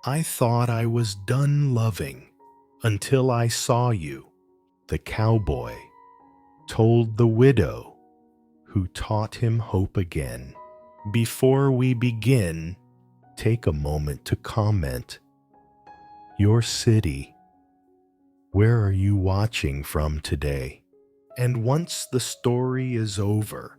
I thought I was done loving until I saw you, the cowboy told the widow who taught him hope again. Before we begin, take a moment to comment. Your city, where are you watching from today? And once the story is over,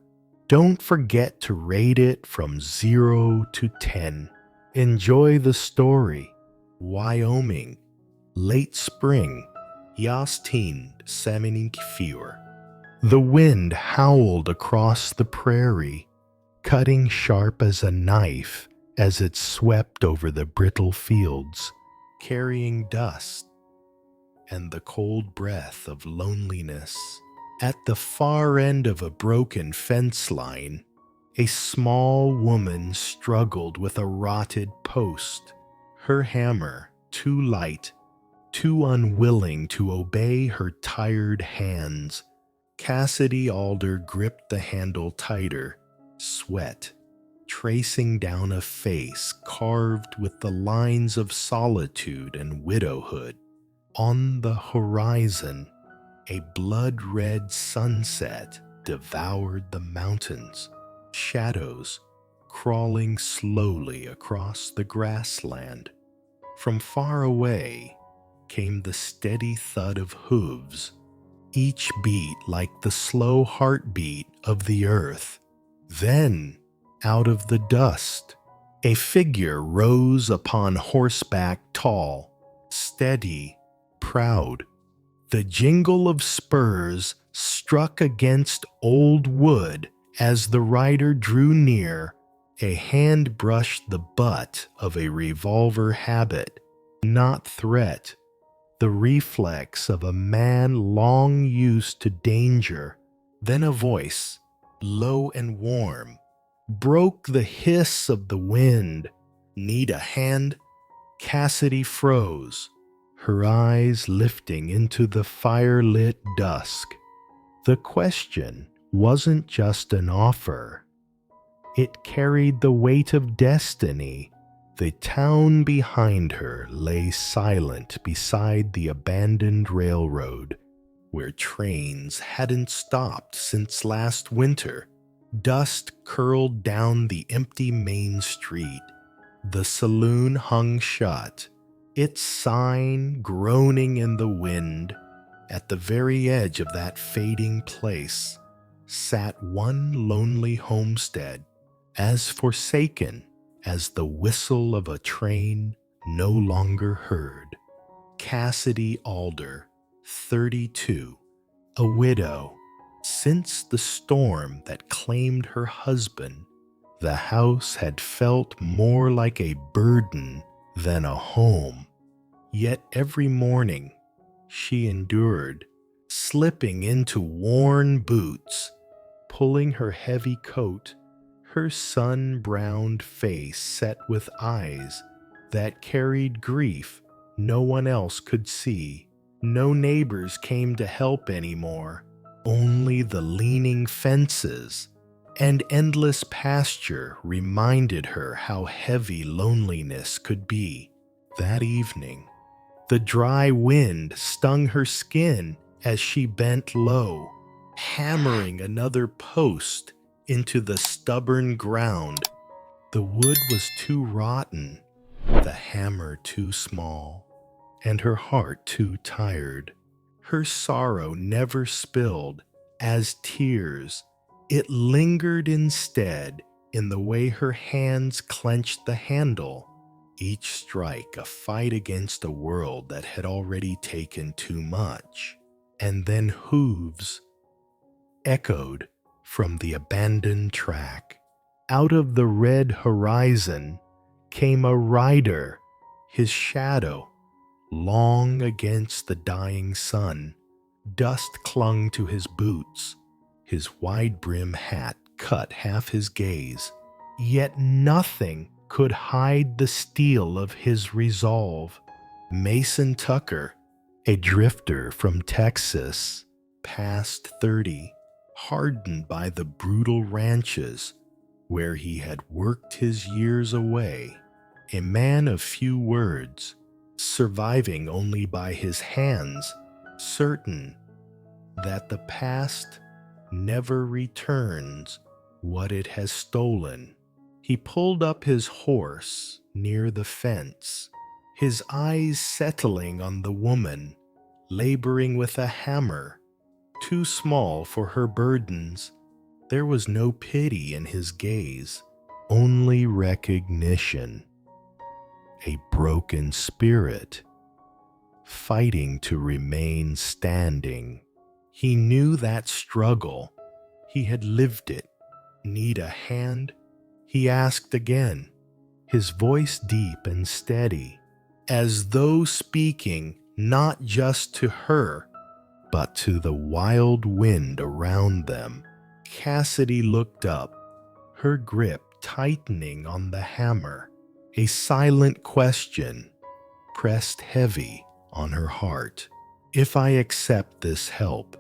don't forget to rate it from 0 to 10. Enjoy the story. Wyoming, late spring, Jastin 74. The wind howled across the prairie, cutting sharp as a knife as it swept over the brittle fields, carrying dust and the cold breath of loneliness. At the far end of a broken fence line, a small woman struggled with a rotted post, her hammer too light, too unwilling to obey her tired hands. Cassidy Alder gripped the handle tighter, sweat tracing down a face carved with the lines of solitude and widowhood. On the horizon, a blood-red sunset devoured the mountains, shadows crawling slowly across the grassland. From far away came the steady thud of hooves, each beat like the slow heartbeat of the earth. Then, out of the dust, a figure rose upon horseback, tall, steady, proud. The jingle of spurs struck against old wood as the rider drew near. A hand brushed the butt of a revolver, habit, not threat, the reflex of a man long used to danger. Then a voice, low and warm, broke the hiss of the wind. Need a hand? Cassidy froze, her eyes lifting into the fire-lit dusk. The question wasn't just an offer. It carried the weight of destiny. The town behind her lay silent beside the abandoned railroad, where trains hadn't stopped since last winter. Dust curled down the empty main street. The saloon hung shut, its sign groaning in the wind. At the very edge of that fading place sat one lonely homestead, as forsaken as the whistle of a train no longer heard. Cassidy Alder, 32, a widow. Since the storm that claimed her husband, the house had felt more like a burden than a home. Yet every morning she endured, slipping into worn boots, pulling her heavy coat, her sun-browned face set with eyes that carried grief no one else could see. No neighbors came to help anymore. Only the leaning fences and endless pasture reminded her how heavy loneliness could be. That evening, the dry wind stung her skin as she bent low, hammering another post into the stubborn ground. The wood was too rotten, the hammer too small, and her heart too tired. Her sorrow never spilled as tears. It lingered instead in the way her hands clenched the handle, each strike a fight against a world that had already taken too much. And then hooves echoed from the abandoned track. Out of the red horizon came a rider, his shadow long against the dying sun. Dust clung to his boots, his wide-brim hat cut half his gaze. Yet nothing could hide the steel of his resolve. Mason Tucker, a drifter from Texas, past 30, hardened by the brutal ranches where he had worked his years away, a man of few words, surviving only by his hands, certain that the past never returns what it has stolen. He pulled up his horse near the fence, his eyes settling on the woman, laboring with a hammer, too small for her burdens. There was no pity in his gaze, only recognition. A broken spirit, fighting to remain standing. He knew that struggle. He had lived it. Need a hand? He asked again, his voice deep and steady, as though speaking not just to her, but to the wild wind around them. Cassidy looked up, her grip tightening on the hammer. A silent question pressed heavy on her heart. If I accept this help,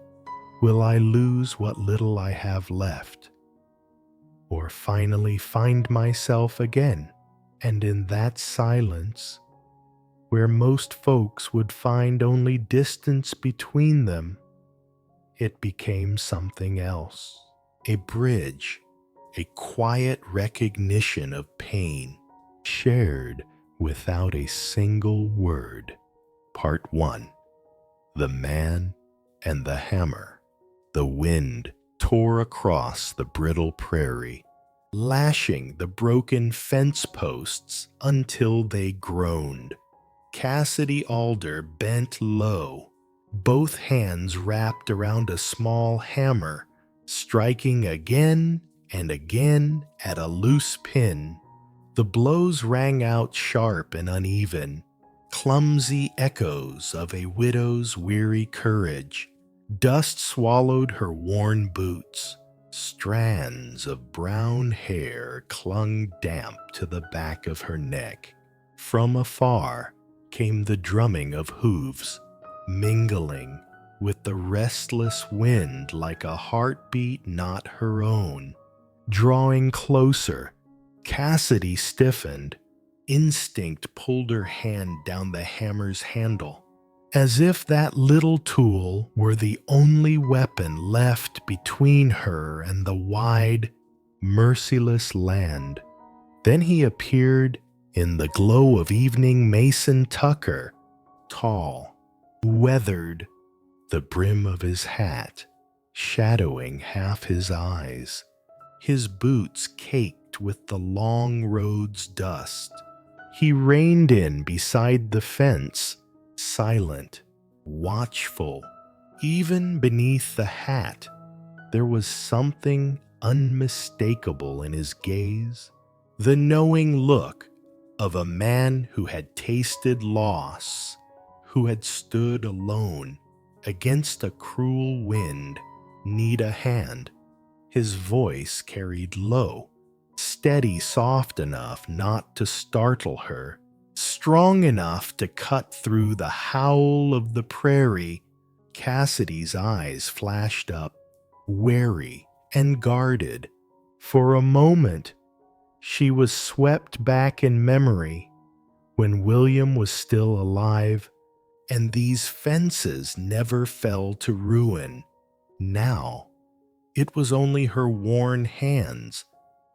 will I lose what little I have left? Or finally find myself again? And in that silence, where most folks would find only distance between them, it became something else. A bridge, a quiet recognition of pain, shared without a single word. Part 1. The Man and the Hammer. The wind tore across the brittle prairie, lashing the broken fence posts until they groaned. Cassidy Alder bent low, both hands wrapped around a small hammer, striking again and again at a loose pin. The blows rang out sharp and uneven, clumsy echoes of a widow's weary courage. Dust swallowed her worn boots. Strands of brown hair clung damp to the back of her neck. From afar came the drumming of hooves, mingling with the restless wind like a heartbeat not her own. Drawing closer, Cassidy stiffened. Instinct pulled her hand down the hammer's handle, as if that little tool were the only weapon left between her and the wide, merciless land. Then he appeared in the glow of evening. Mason Tucker, tall, weathered, the brim of his hat shadowing half his eyes, his boots caked with the long road's dust. He reined in beside the fence, silent, watchful. Even beneath the hat, there was something unmistakable in his gaze, the knowing look of a man who had tasted loss, who had stood alone against a cruel wind. Need a hand? His voice carried low, steady, soft enough not to startle her, strong enough to cut through the howl of the prairie. Cassidy's eyes flashed up, wary and guarded. For a moment, she was swept back in memory, when William was still alive, and these fences never fell to ruin. Now, it was only her worn hands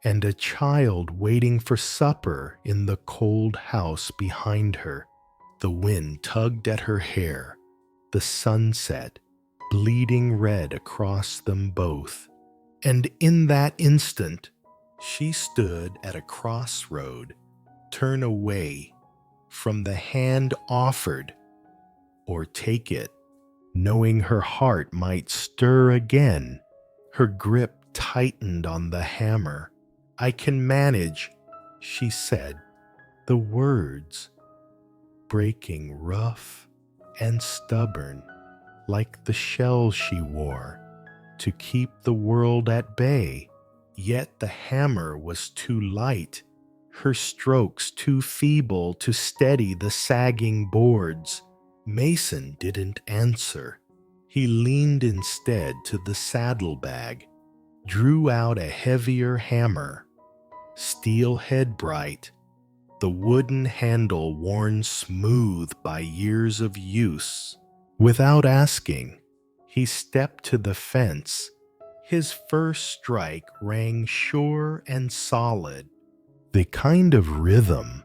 and a child waiting for supper in the cold house behind her. The wind tugged at her hair, the sunset bleeding red across them both. And in that instant, she stood at a crossroad, turn away from the hand offered, or take it, knowing her heart might stir again. Her grip tightened on the hammer. I can manage, she said, the words breaking rough and stubborn like the shell she wore to keep the world at bay. Yet the hammer was too light, her strokes too feeble to steady the sagging boards. Mason didn't answer. He leaned instead to the saddlebag, drew out a heavier hammer, steel head bright, the wooden handle worn smooth by years of use. Without asking, he stepped to the fence. His first strike rang sure and solid, the kind of rhythm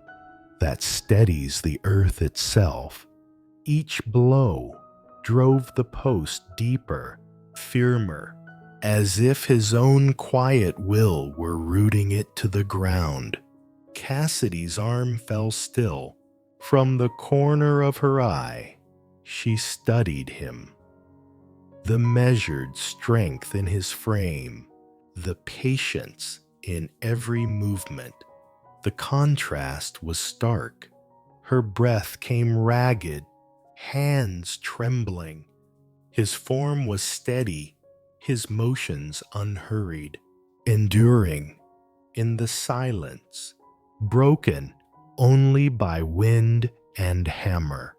that steadies the earth itself. Each blow drove the post deeper, firmer, as if his own quiet will were rooting it to the ground. Cassidy's arm fell still. From the corner of her eye, she studied him. The measured strength in his frame, the patience in every movement. The contrast was stark. Her breath came ragged, hands trembling. His form was steady, his motions unhurried, enduring in the silence, broken only by wind and hammer.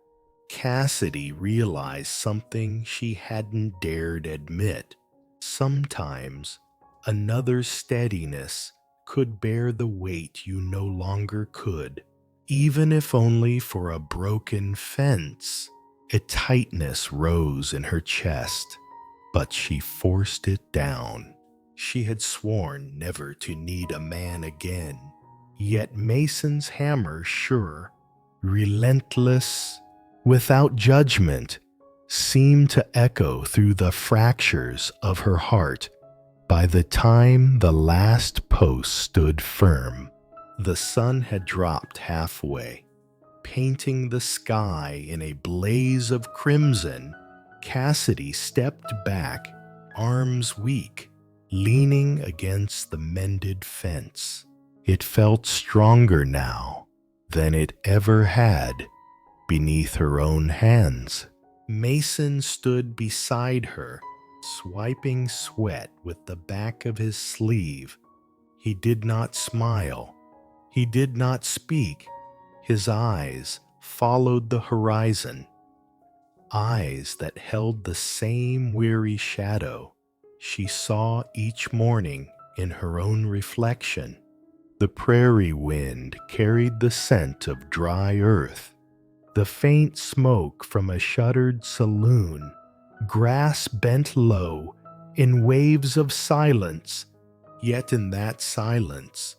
Cassidy realized something she hadn't dared admit. Sometimes another's steadiness could bear the weight you no longer could, even if only for a broken fence. A tightness rose in her chest, but she forced it down. She had sworn never to need a man again. Yet Mason's hammer, sure, relentless, without judgment, seemed to echo through the fractures of her heart. By the time the last post stood firm, the sun had dropped halfway, painting the sky in a blaze of crimson. Cassidy stepped back, arms weak, leaning against the mended fence. It felt stronger now than it ever had beneath her own hands. Mason stood beside her, swiping sweat with the back of his sleeve. He did not smile. He did not speak. His eyes followed the horizon, eyes that held the same weary shadow she saw each morning in her own reflection. The prairie wind carried the scent of dry earth, the faint smoke from a shuttered saloon. Grass bent low in waves of silence, yet in that silence,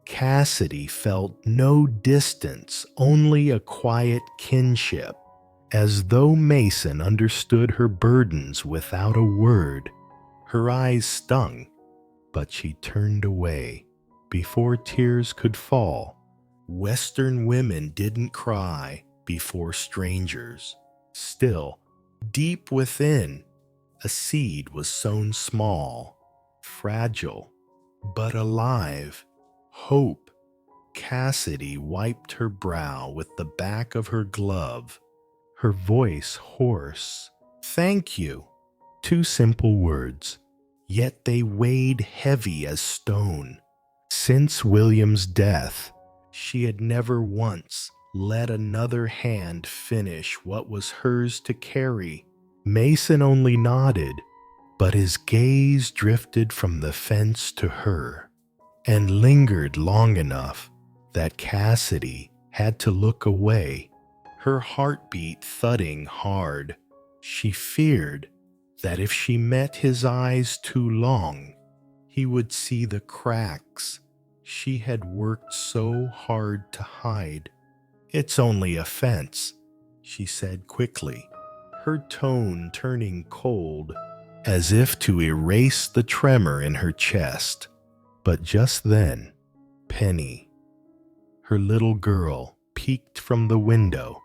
Cassidy felt no distance, only a quiet kinship, as though Mason understood her burdens without a word. Her eyes stung, but she turned away before tears could fall. Western women didn't cry before strangers. Still, deep within, a seed was sown small, fragile, but alive. Hope. Cassidy wiped her brow with the back of her glove, her voice hoarse. "Thank you." 2 simple words, yet they weighed heavy as stone. Since William's death, she had never once let another hand finish what was hers to carry. Mason only nodded, but his gaze drifted from the fence to her, and lingered long enough that Cassidy had to look away, her heartbeat thudding hard. She feared that if she met his eyes too long, he would see the cracks she had worked so hard to hide. "It's only a fence," she said quickly, her tone turning cold, as if to erase the tremor in her chest. But just then, Penny, her little girl, peeked from the window,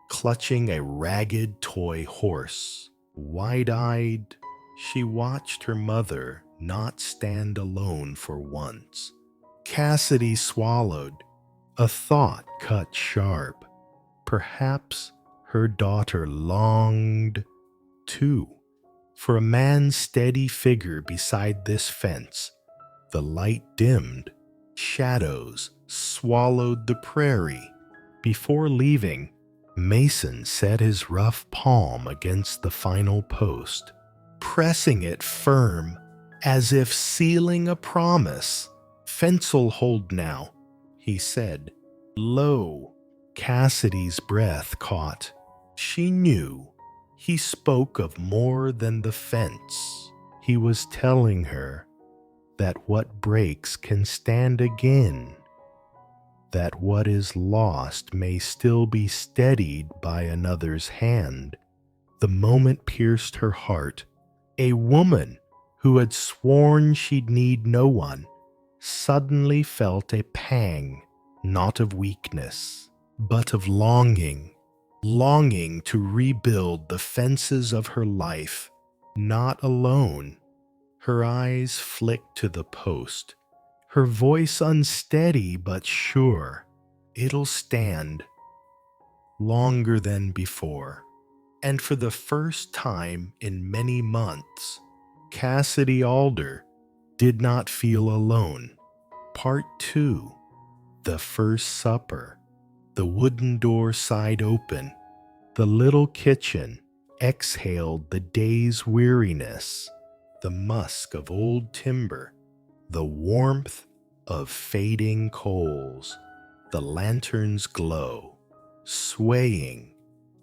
clutching a ragged toy horse. Wide-eyed, she watched her mother not stand alone for once. Cassidy swallowed. A thought cut sharp. Perhaps her daughter longed, too, for a man's steady figure beside this fence. The light dimmed. Shadows swallowed the prairie. Before leaving, Mason set his rough palm against the final post, pressing it firm as if sealing a promise. "Fence'll hold now," he said, Lo, Cassidy's breath caught. She knew he spoke of more than the fence. He was telling her that what breaks can stand again, that what is lost may still be steadied by another's hand. The moment pierced her heart. A woman who had sworn she'd need no one suddenly felt a pang, not of weakness, but of longing, longing to rebuild the fences of her life, not alone. Her eyes flicked to the post, her voice unsteady but sure. It'll stand longer than before. And for the first time in many months, Cassidy Alder did not feel alone. Part 2. The First Supper. The wooden door sighed open. The little kitchen exhaled the day's weariness, the musk of old timber, the warmth of fading coals. The lantern's glow, swaying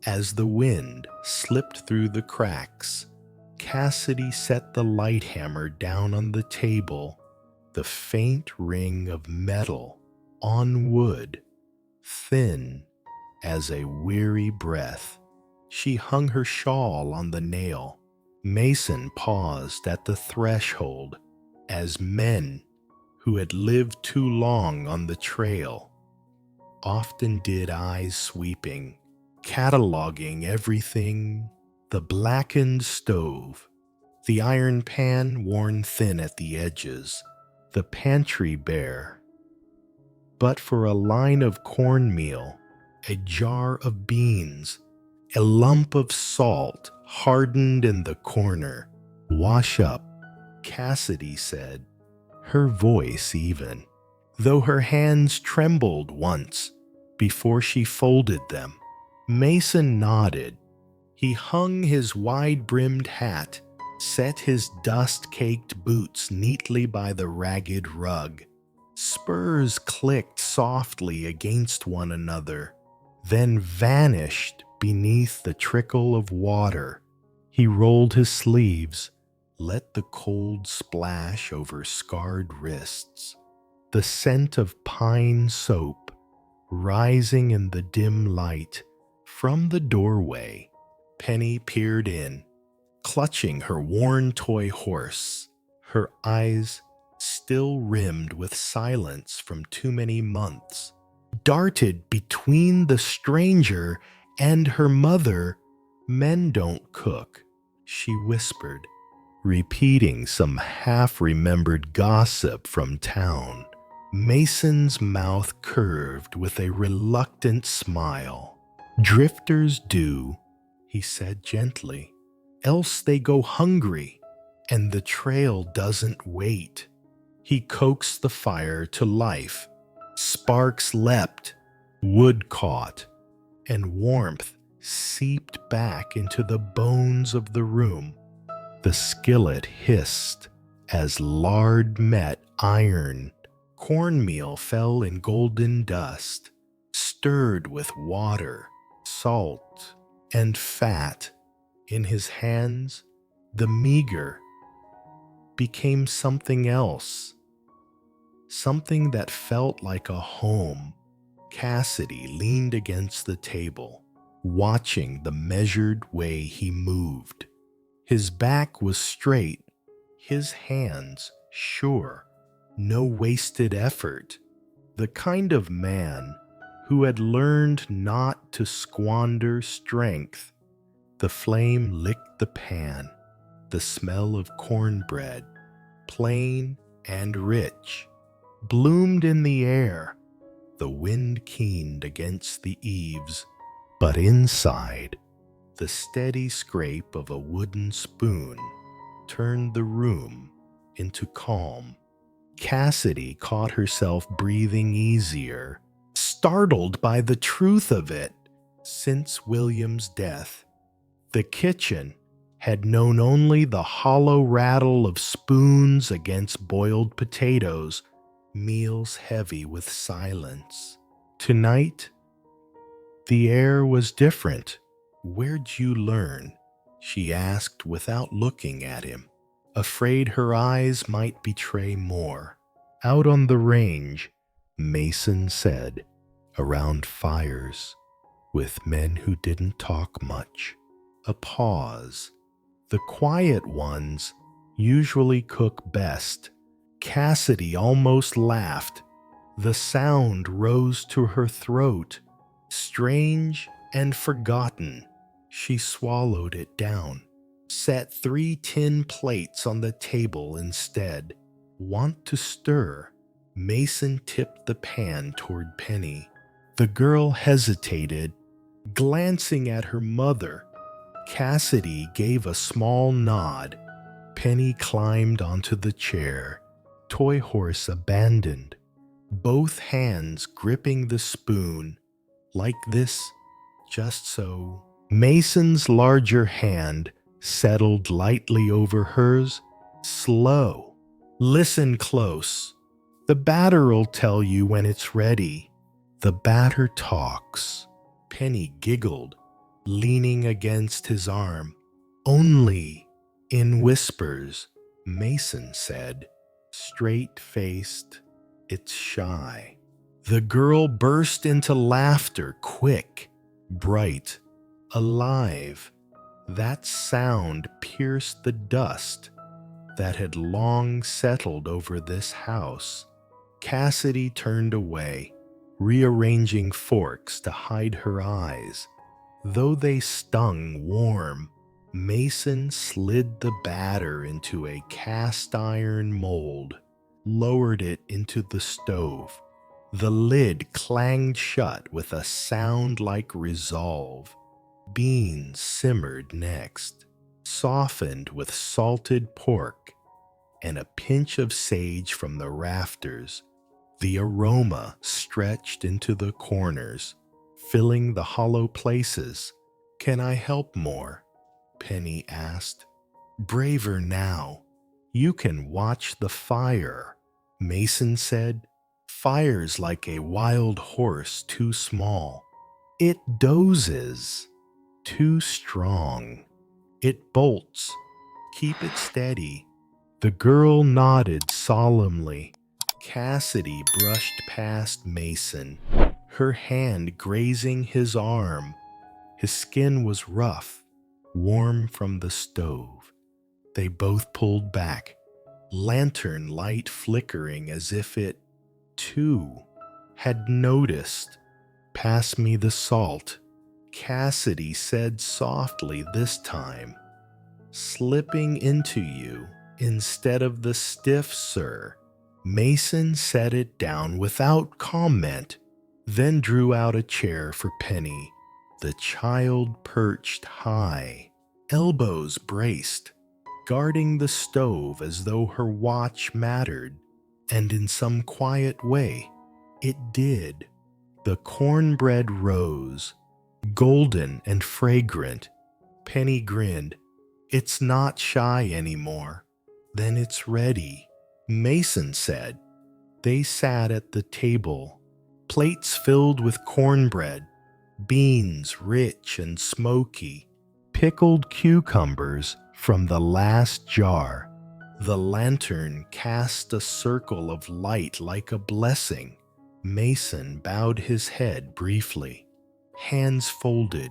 as the wind slipped through the cracks. Cassidy set the light hammer down on the table, the faint ring of metal on wood, thin as a weary breath. She hung her shawl on the nail. Mason paused at the threshold as men who had lived too long on the trail often did, eyes sweeping, cataloging everything: the blackened stove, the iron pan worn thin at the edges, the pantry bare. But for a line of cornmeal, a jar of beans, a lump of salt hardened in the corner. "Wash up," Cassidy said, her voice even, though her hands trembled once before she folded them. Mason nodded. He hung his wide-brimmed hat, set his dust-caked boots neatly by the ragged rug. Spurs clicked softly against one another, then vanished beneath the trickle of water. He rolled his sleeves, let the cold splash over scarred wrists. The scent of pine soap rising in the dim light. From the doorway, Penny peered in, clutching her worn toy horse, her eyes still rimmed with silence from too many months. Darted between the stranger and her mother. "Men don't cook," she whispered, repeating some half-remembered gossip from town. Mason's mouth curved with a reluctant smile. "Drifters do," he said gently, "else they go hungry, and the trail doesn't wait." He coaxed the fire to life. Sparks leapt, wood caught, and warmth seeped back into the bones of the room. The skillet hissed as lard met iron. Cornmeal fell in golden dust, stirred with water, salt, and fat. In his hands, the meager became something else, something that felt like a home. Cassidy leaned against the table, watching the measured way he moved. His back was straight, his hands sure, no wasted effort. The kind of man who had learned not to squander strength. The flame licked the pan, the smell of cornbread, plain and rich, bloomed in the air. The wind keened against the eaves, but inside, the steady scrape of a wooden spoon turned the room into calm. Cassidy caught herself breathing easier, startled by the truth of it. Since William's death, the kitchen had known only the hollow rattle of spoons against boiled potatoes, meals heavy with silence. Tonight, the air was different. Where'd you learn? She asked without looking at him, afraid her eyes might betray more. Out on the range, Mason said, around fires, with men who didn't talk much. A pause. The quiet ones usually cook best. Cassidy almost laughed. The sound rose to her throat, strange and forgotten. She swallowed it down, set 3 tin plates on the table instead. Want to stir? Mason tipped the pan toward Penny. The girl hesitated, glancing at her mother. Cassidy gave a small nod. Penny climbed onto the chair, toy horse abandoned, both hands gripping the spoon. Like this, just so. Mason's larger hand settled lightly over hers, slow. Listen close. The batter'll tell you when it's ready. The batter talks. Penny giggled, leaning against his arm. Only in whispers, Mason said, straight-faced. It's shy. The girl burst into laughter, quick, bright, alive. That sound pierced the dust that had long settled over this house. Cassidy turned away, rearranging forks to hide her eyes. Though they stung warm, Mason slid the batter into a cast-iron mold, lowered it into the stove. The lid clanged shut with a sound like resolve. Beans simmered next, softened with salted pork and a pinch of sage from the rafters. The aroma stretched into the corners, filling the hollow places. Can I help more? Penny asked. Braver now. You can watch the fire, Mason said. Fire's like a wild horse too small. It dozes. Too strong. It bolts. Keep it steady. The girl nodded solemnly. Cassidy brushed past Mason, her hand grazing his arm. His skin was rough, warm from the stove. They both pulled back, lantern light flickering as if it, too, had noticed. Pass me the salt, Cassidy said softly this time. Slipping into you instead of the stiff, sir. Mason set it down without comment, then drew out a chair for Penny. The child perched high, elbows braced, guarding the stove as though her watch mattered, and in some quiet way, it did. The cornbread rose, golden and fragrant. Penny grinned. It's not shy anymore. Then it's ready, Mason said. They sat at the table, plates filled with cornbread, beans rich and smoky, pickled cucumbers from the last jar. The lantern cast a circle of light like a blessing. Mason bowed his head briefly, hands folded,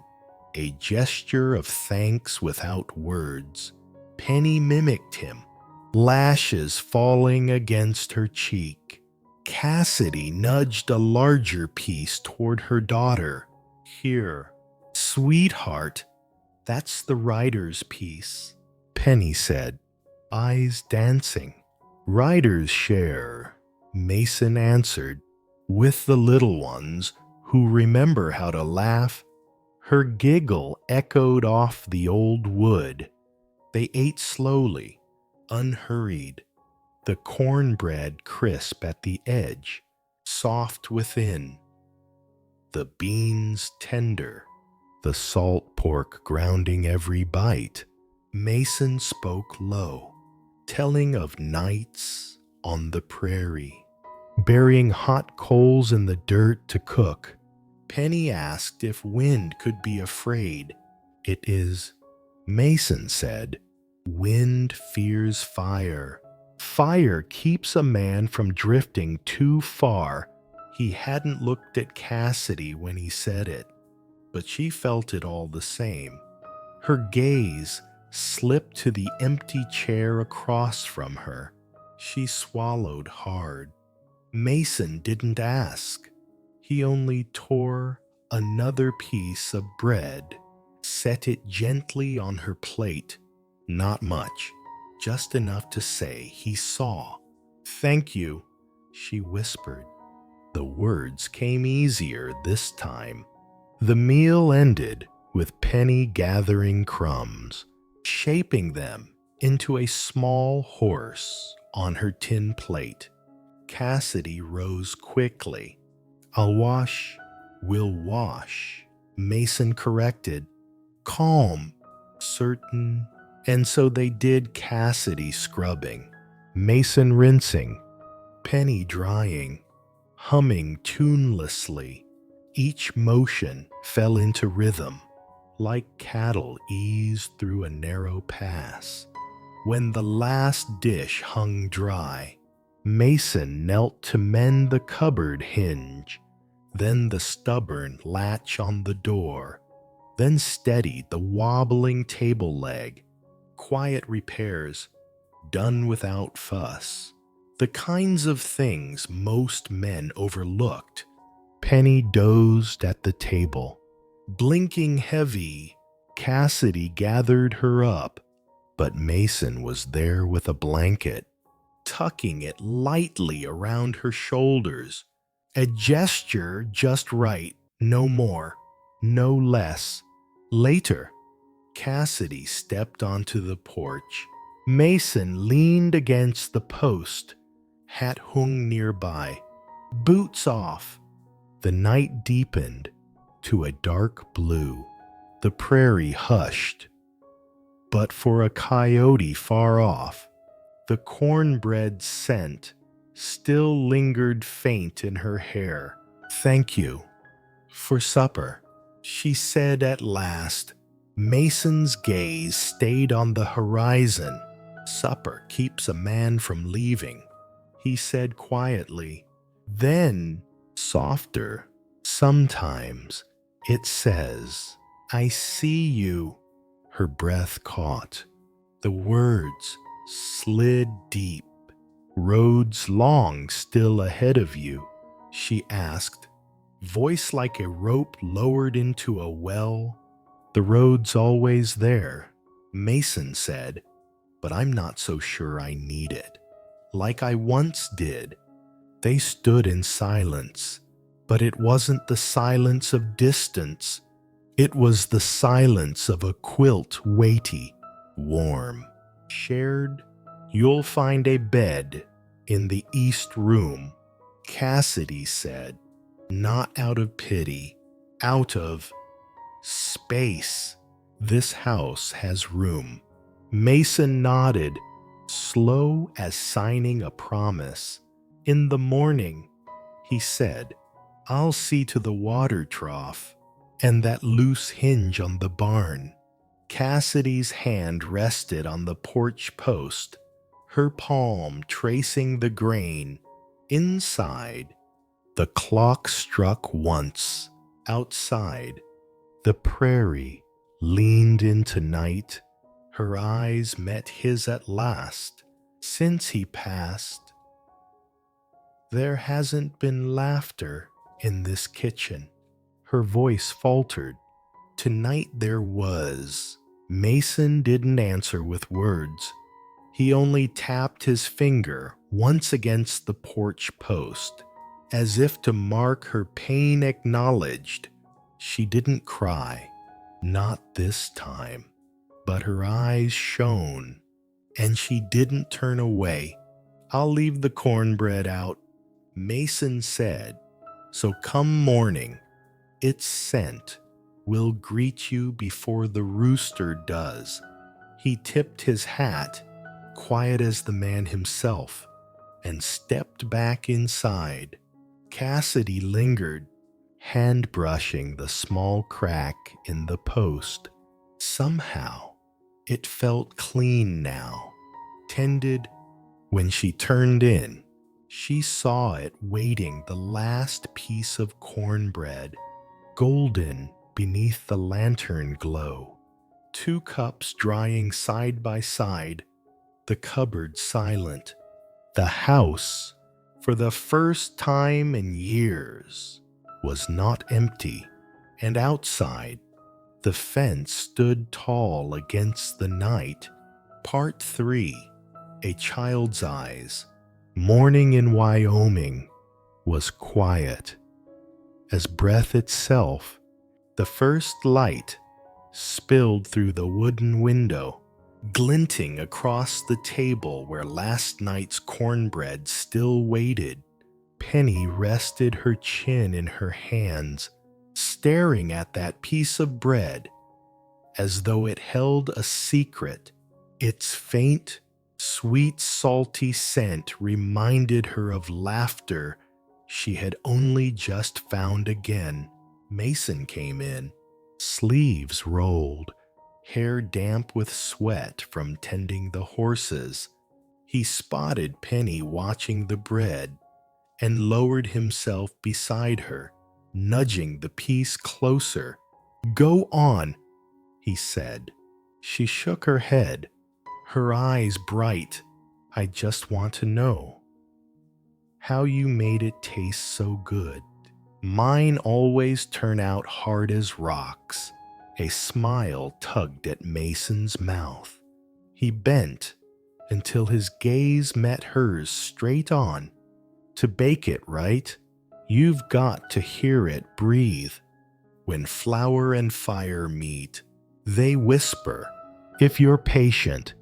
a gesture of thanks without words. Penny mimicked him, lashes falling against her cheek. Cassidy nudged a larger piece toward her daughter. Here, sweetheart, that's the writer's piece, Penny said, eyes dancing. Writers share, Mason answered, with the little ones who remember how to laugh. Her giggle echoed off the old wood. They ate slowly, unhurried, the cornbread crisp at the edge, soft within, the beans tender, the salt pork grounding every bite. Mason spoke low, telling of nights on the prairie, burying hot coals in the dirt to cook. Penny asked if wind could be afraid. It is, Mason said. Wind fears fire. Fire keeps a man from drifting too far. He hadn't looked at Cassidy when he said it, but she felt it all the same. Her gaze slipped to the empty chair across from her. She swallowed hard. Mason didn't ask. He only tore another piece of bread, set it gently on her plate. Not much, just enough to say he saw. "Thank you," she whispered. The words came easier this time. The meal ended with Penny gathering crumbs, shaping them into a small horse on her tin plate. Cassidy rose quickly. We'll wash," Mason corrected. Calm, certain, and so they did. Cassidy scrubbing, Mason rinsing, Penny drying, humming tunelessly. Each motion fell into rhythm, like cattle eased through a narrow pass. When the last dish hung dry, Mason knelt to mend the cupboard hinge, then the stubborn latch on the door, then steadied the wobbling table leg. Quiet repairs, done without fuss. The kinds of things most men overlooked. Penny dozed at the table. Blinking heavy, Cassidy gathered her up, but Mason was there with a blanket, tucking it lightly around her shoulders. A gesture just right, no more, no less. Later, Cassidy stepped onto the porch. Mason leaned against the post, hat hung nearby. Boots off. The night deepened to a dark blue. The prairie hushed. But for a coyote far off, the cornbread scent still lingered faint in her hair. "Thank you for supper," she said at last. Mason's gaze stayed on the horizon. "Supper keeps a man from leaving," he said quietly. Then, softer, "Sometimes it says, 'I see you.'" Her breath caught. The words slid deep. "Roads long still ahead of you?" she asked, voice like a rope lowered into a well. "The road's always there," Mason said, "but I'm not so sure I need it, like I once did." They stood in silence, but it wasn't the silence of distance. It was the silence of a quilt, weighty, warm, shared. "You'll find a bed in the east room," Cassidy said, not out of pity, out of space. "This house has room." Mason nodded, slow as signing a promise. "In the morning," he said, "I'll see to the water trough and that loose hinge on the barn." Cassidy's hand rested on the porch post, her palm tracing the grain. Inside, the clock struck once. Outside, the prairie leaned into night. Her eyes met his at last. Since he passed, there hasn't been laughter in this kitchen. Her voice faltered. Tonight there was. Mason didn't answer with words. He only tapped his finger once against the porch post, as if to mark her pain acknowledged. She didn't cry, not this time, but her eyes shone, and she didn't turn away. "I'll leave the cornbread out," Mason said, "so come morning, its scent will greet you before the rooster does." He tipped his hat, quiet as the man himself, and stepped back inside. Cassidy lingered, hand brushing the small crack in the post. Somehow, it felt clean now, tended. When she turned in, she saw it waiting, the last piece of cornbread, golden beneath the lantern glow. 2 cups drying side by side, the cupboard silent. The house, for the first time in years, was not empty, and outside, the fence stood tall against the night. Part 3. A Child's Eyes. Morning in Wyoming was quiet as breath itself. The first light spilled through the wooden window, glinting across the table where last night's cornbread still waited. Penny rested her chin in her hands, staring at that piece of bread as though it held a secret. Its faint, sweet, salty scent reminded her of laughter she had only just found again. Mason came in, sleeves rolled, hair damp with sweat from tending the horses. He spotted Penny watching the bread and lowered himself beside her, nudging the piece closer. "Go on," he said. She shook her head, her eyes bright. "I just want to know how you made it taste so good. Mine always turn out hard as rocks." A smile tugged at Mason's mouth. He bent until his gaze met hers straight on. "To bake it right, you've got to hear it breathe. When flour and fire meet, they whisper. If you're patient,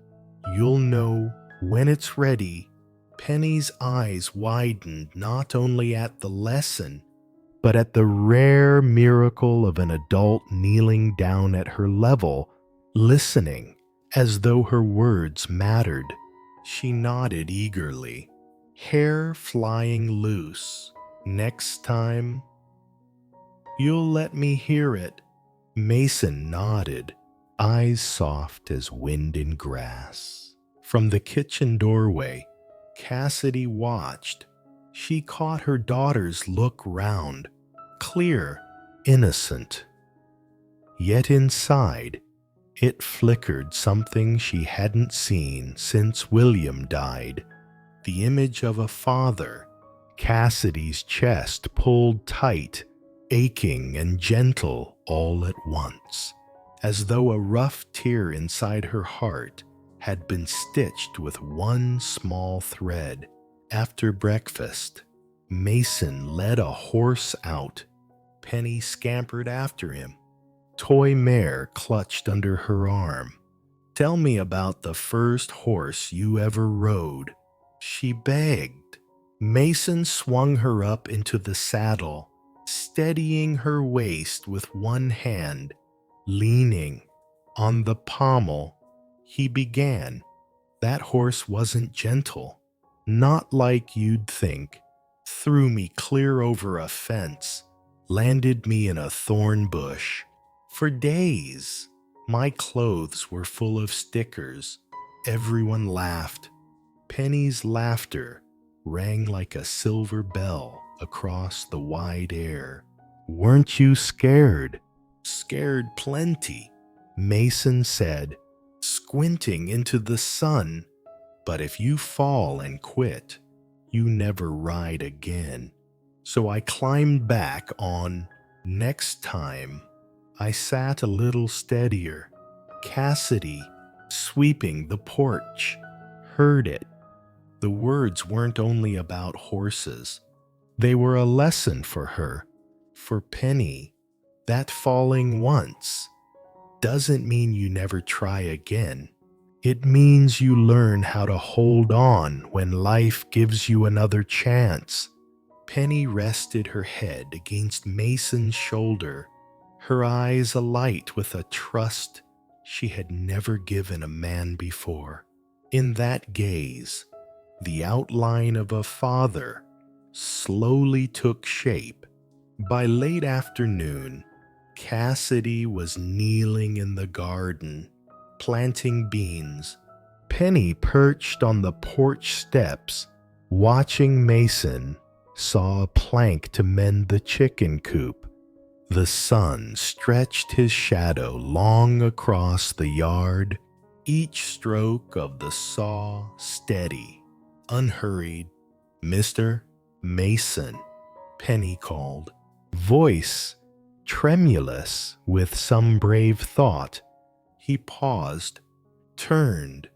you'll know when it's ready." Penny's eyes widened not only at the lesson, but at the rare miracle of an adult kneeling down at her level, listening as though her words mattered. She nodded eagerly, hair flying loose. "Next time, you'll let me hear it." Mason nodded, eyes soft as wind in grass. From the kitchen doorway, Cassidy watched. She caught her daughter's look round, clear, innocent. Yet inside, it flickered something she hadn't seen since William died. The image of a father. Cassidy's chest pulled tight, aching and gentle all at once, as though a rough tear inside her heart had been stitched with one small thread. After breakfast, Mason led a horse out. Penny scampered after him, toy mare clutched under her arm. "Tell me about the first horse you ever rode," she begged. Mason swung her up into the saddle, steadying her waist with one hand. Leaning on the pommel, he began. "That horse wasn't gentle, not like you'd think. Threw me clear over a fence, landed me in a thorn bush. For days, my clothes were full of stickers. Everyone laughed. Penny's laughter rang like a silver bell across the wide air. "Weren't you scared?" "Scared plenty," Mason said, squinting into the sun. "But if you fall and quit, you never ride again." So I climbed back on. Next time, I sat a little steadier. Cassidy, sweeping the porch, heard it. The words weren't only about horses. They were a lesson for her, for Penny. That falling once doesn't mean you never try again. It means you learn how to hold on when life gives you another chance. Penny rested her head against Mason's shoulder, her eyes alight with a trust she had never given a man before. In that gaze, The outline of a father slowly took shape. By late afternoon, Cassidy was kneeling in the garden, planting beans. Penny, perched on the porch steps, watching Mason, saw a plank to mend the chicken coop. The sun stretched his shadow long across the yard, each stroke of the saw steady, unhurried. "Mr. Mason," Penny called, voice tremulous with some brave thought. He paused, turned,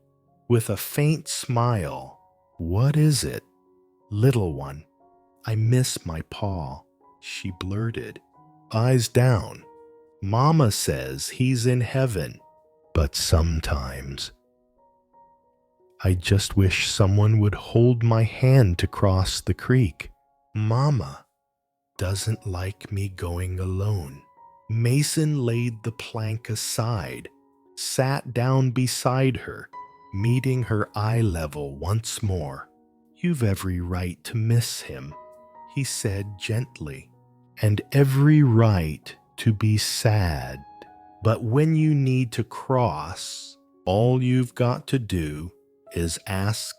with a faint smile. "What is it?" "Little one, I miss my paw," she blurted, eyes down. "Mama says he's in heaven, but sometimes I just wish someone would hold my hand to cross the creek. Mama doesn't like me going alone." Mason laid the plank aside, sat down beside her, meeting her eye level once more. "You've every right to miss him," he said gently, "and every right to be sad. But when you need to cross, all you've got to do is ask.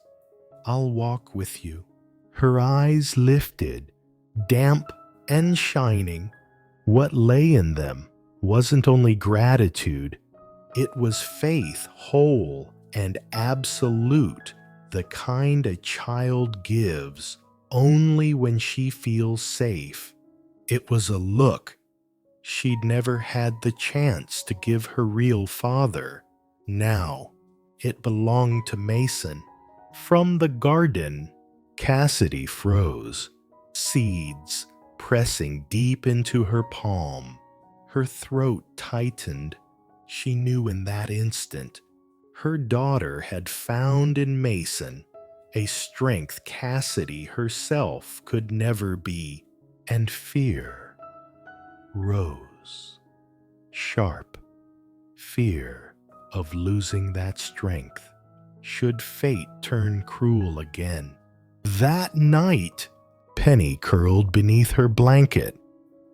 I'll walk with you." Her eyes lifted, damp and shining. What lay in them wasn't only gratitude, it was faith, whole and absolute, the kind a child gives only when she feels safe. It was a look she'd never had the chance to give her real father. Now it belonged to Mason. From the garden, Cassidy froze, seeds pressing deep into her palm. Her throat tightened. She knew in that instant her daughter had found in Mason a strength Cassidy herself could never be, and fear rose. Sharp fear of losing that strength should fate turn cruel again. That night, Penny curled beneath her blanket,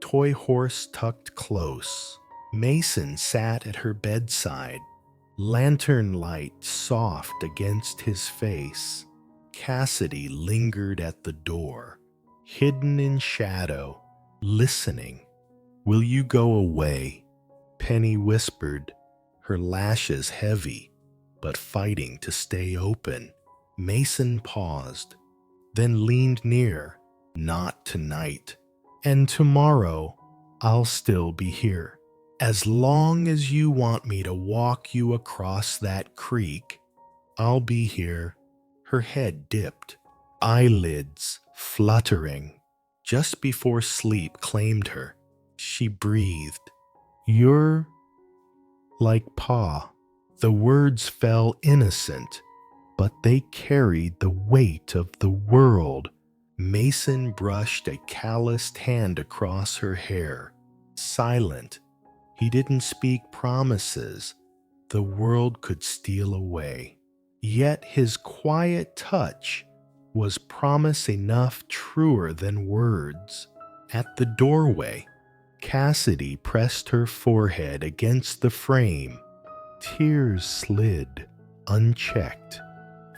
toy horse tucked close. Mason sat at her bedside, lantern light soft against his face. Cassidy lingered at the door, hidden in shadow, listening. "Will you go away?" Penny whispered, her lashes heavy, but fighting to stay open. Mason paused, then leaned near. "Not tonight. And tomorrow I'll still be here. As long as you want me to walk you across that creek, I'll be here." Her head dipped, eyelids fluttering. Just before sleep claimed her, she breathed, "You're like Pa." The words fell innocent, but they carried the weight of the world. Mason brushed a calloused hand across her hair, silent. He didn't speak promises the world could steal away. Yet his quiet touch was promise enough truer than words. At the doorway, Cassidy pressed her forehead against the frame. Tears slid, unchecked,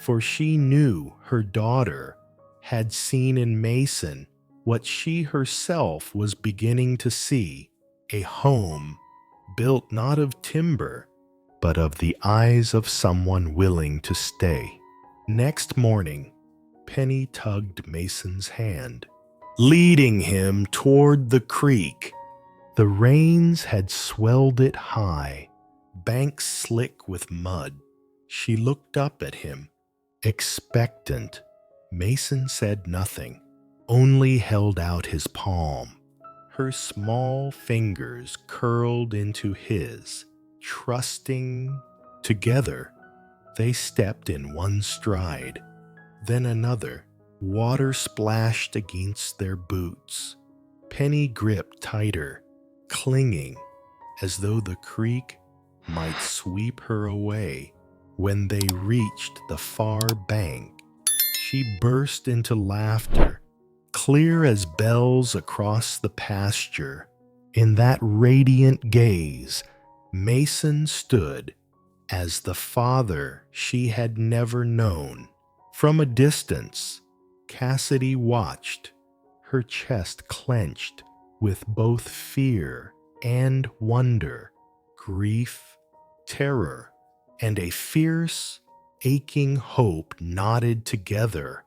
for she knew her daughter had seen in Mason what she herself was beginning to see, a home built not of timber, but of the eyes of someone willing to stay. Next morning, Penny tugged Mason's hand, leading him toward the creek. The rains had swelled it high, banks slick with mud. She looked up at him, expectant. Mason said nothing, only held out his palm. Her small fingers curled into his, trusting. Together, they stepped in one stride, then another. Water splashed against their boots. Penny gripped tighter, clinging, as though the creek might sweep her away. When they reached the far bank, She burst into laughter, clear as bells across the pasture. In that radiant gaze, Mason stood as the father she had never known. From a distance, Cassidy watched, her chest clenched with both fear and wonder, grief, terror, and a fierce, aching hope knotted together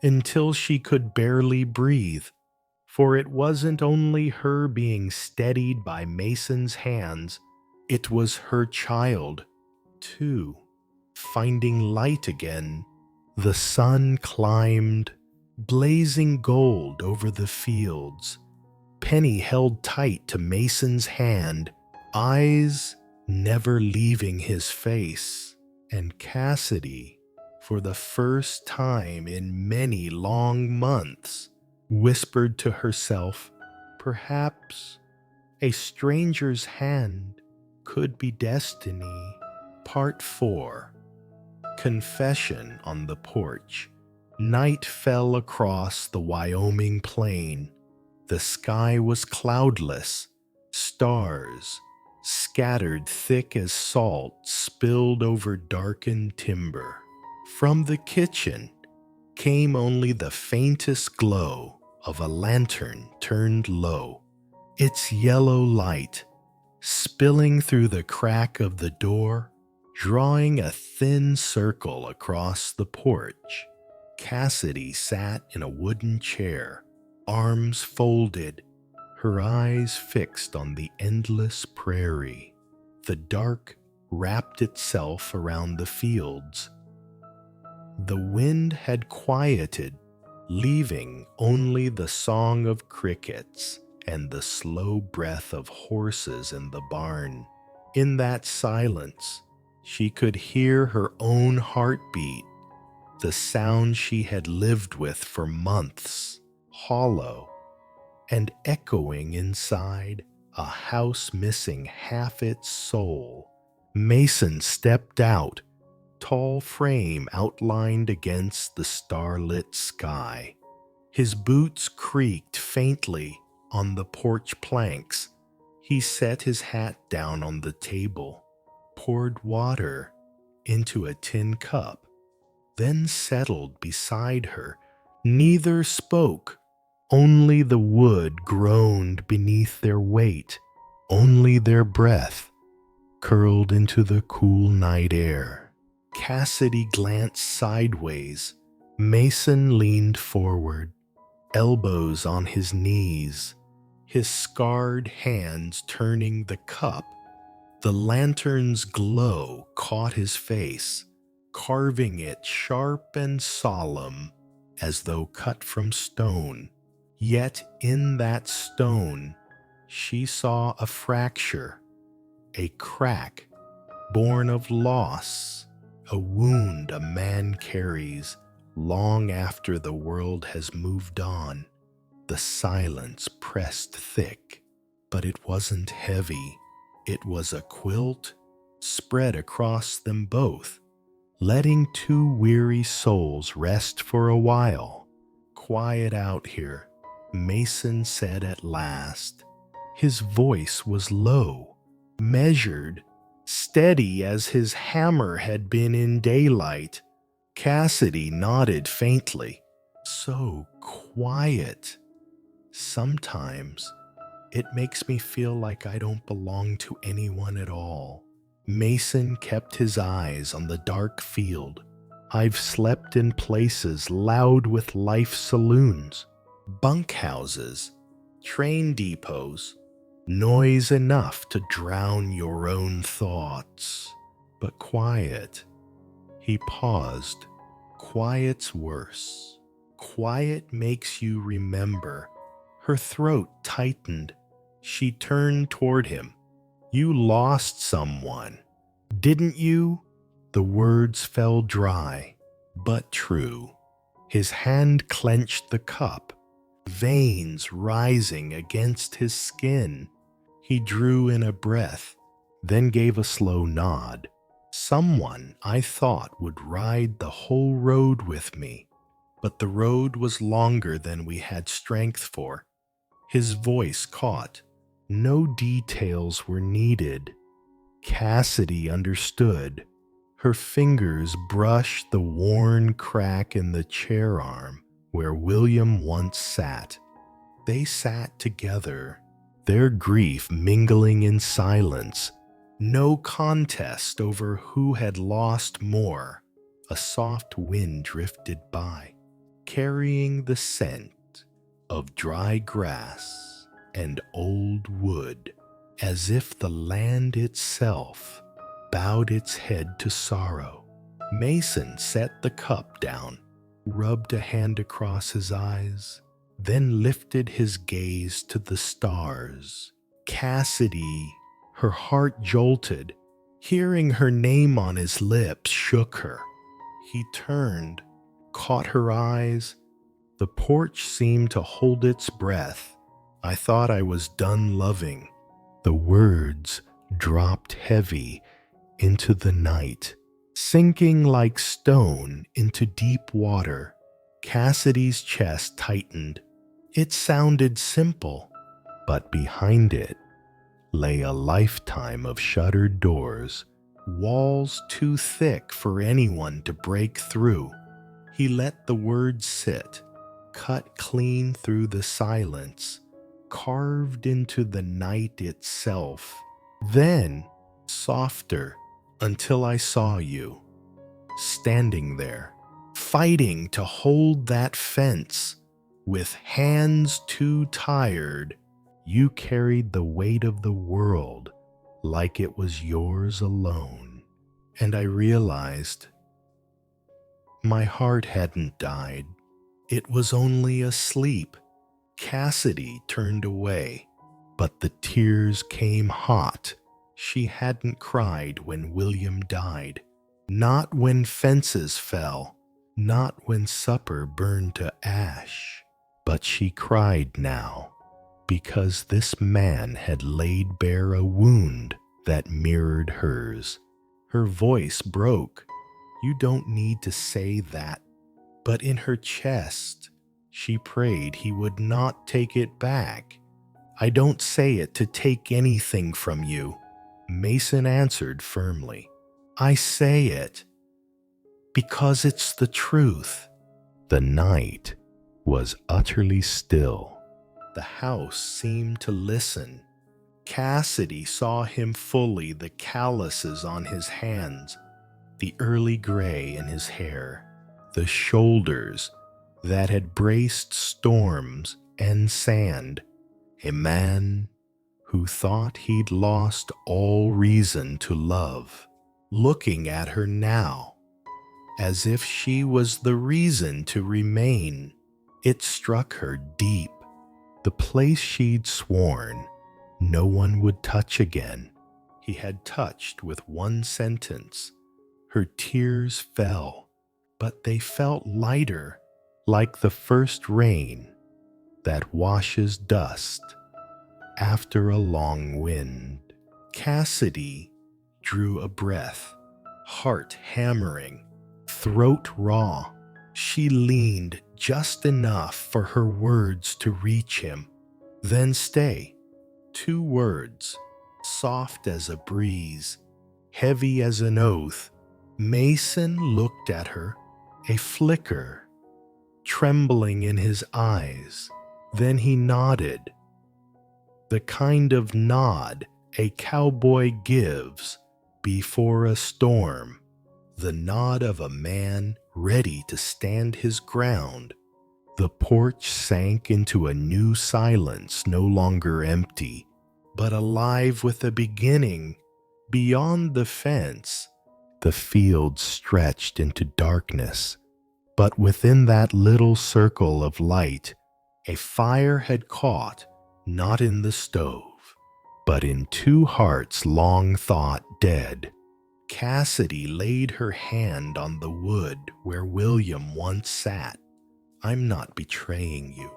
until she could barely breathe. For it wasn't only her being steadied by Mason's hands, it was her child, too, finding light again. The sun climbed, blazing gold over the fields. Penny held tight to Mason's hand, eyes never leaving his face. And Cassidy, for the first time in many long months, whispered to herself, perhaps a stranger's hand could be destiny. Part 4. Confession on the Porch. Night fell across the Wyoming plain. The sky was cloudless. Stars, scattered thick as salt, spilled over darkened timber. From the kitchen came only the faintest glow of a lantern turned low, its yellow light spilling through the crack of the door, drawing a thin circle across the porch. Cassidy sat in a wooden chair, arms folded, her eyes fixed on the endless prairie. The dark wrapped itself around the fields. The wind had quieted, leaving only the song of crickets and the slow breath of horses in the barn. In that silence, she could hear her own heartbeat, the sound she had lived with for months, hollow and echoing inside a house missing half its soul. Mason stepped out, tall frame outlined against the starlit sky. His boots creaked faintly on the porch planks. He set his hat down on the table, poured water into a tin cup, then settled beside her. Neither spoke. Only the wood groaned beneath their weight. Only their breath curled into the cool night air. Cassidy glanced sideways. Mason leaned forward, elbows on his knees, his scarred hands turning the cup. The lantern's glow caught his face, carving it sharp and solemn, as though cut from stone. Yet in that stone, she saw a fracture, a crack born of loss, a wound a man carries long after the world has moved on. The silence pressed thick, but it wasn't heavy. It was a quilt spread across them both, letting two weary souls rest for a while. Quiet out here, Mason said at last. His voice was low, measured, steady as his hammer had been in daylight. Cassidy nodded faintly. So quiet. Sometimes it makes me feel like I don't belong to anyone at all. Mason kept his eyes on the dark field. I've slept in places loud with life saloons, bunkhouses, train depots, noise enough to drown your own thoughts. But quiet. He paused. Quiet's worse. Quiet makes you remember. Her throat tightened. She turned toward him. You lost someone, didn't you? The words fell dry, but true. His hand clenched the cup, veins rising against his skin. He drew in a breath, then gave a slow nod. Someone I thought would ride the whole road with me. but the road was longer than we had strength for. His voice caught. No details were needed. Cassidy understood. Her fingers brushed the worn crack in the chair arm where William once sat. They sat together, their grief mingling in silence. No contest over who had lost more. A soft wind drifted by, carrying the scent of dry grass and old wood, as if the land itself bowed its head to sorrow. Mason set the cup down, rubbed a hand across his eyes, then lifted his gaze to the stars. Cassidy, her heart jolted. Hearing her name on his lips shook her. He turned, caught her eyes. The porch seemed to hold its breath. I thought I was done loving. The words dropped heavy into the night, sinking like stone into deep water. Cassidy's chest tightened. It sounded simple, but behind it lay a lifetime of shuttered doors, walls too thick for anyone to break through. He let the words sit, cut clean through the silence, carved into the night itself. Then, softer, until I saw you, standing there, fighting to hold that fence. With hands too tired, you carried the weight of the world like it was yours alone. And I realized my heart hadn't died. It was only asleep. Cassidy turned away, but the tears came hot. She hadn't cried when William died, not when fences fell, not when supper burned to ash. But she cried now, because this man had laid bare a wound that mirrored hers. Her voice broke. You don't need to say that. But in her chest, she prayed he would not take it back. I don't say it to take anything from you, Mason answered firmly. I say it because it's the truth. The night was utterly still. The house seemed to listen. Cassidy saw him fully, the calluses on his hands, the early gray in his hair, the shoulders that had braced storms and sand. A man who thought he'd lost all reason to love, looking at her now, as if she was the reason to remain. It struck her deep. The place she'd sworn no one would touch again, he had touched with one sentence. Her tears fell, but they felt lighter, like the first rain that washes dust after a long wind. Cassidy drew a breath, heart hammering, throat raw. She leaned just enough for her words to reach him. Then stay. 2 words, soft as a breeze, heavy as an oath. Mason looked at her, a flicker trembling in his eyes. Then he nodded, the kind of nod a cowboy gives before a storm, the nod of a man ready to stand his ground. The porch sank into a new silence, no longer empty, but alive with a beginning. Beyond the fence, the field stretched into darkness, but within that little circle of light, a fire had caught, not in the stove, but in 2 hearts long thought dead. Cassidy laid her hand on the wood where William once sat. I'm not betraying you,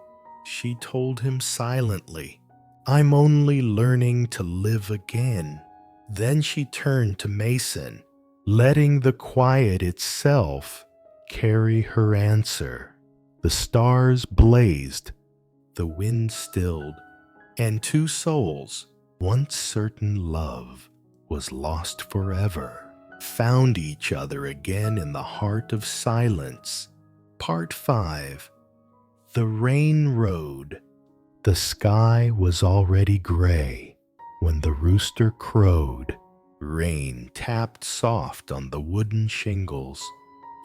she told him silently. I'm only learning to live again. Then she turned to Mason, letting the quiet itself carry her answer. The stars blazed, the wind stilled, and two souls, once certain love was lost forever, found each other again in the heart of silence. Part 5. The Rain Road. The sky was already gray when the rooster crowed. Rain tapped soft on the wooden shingles,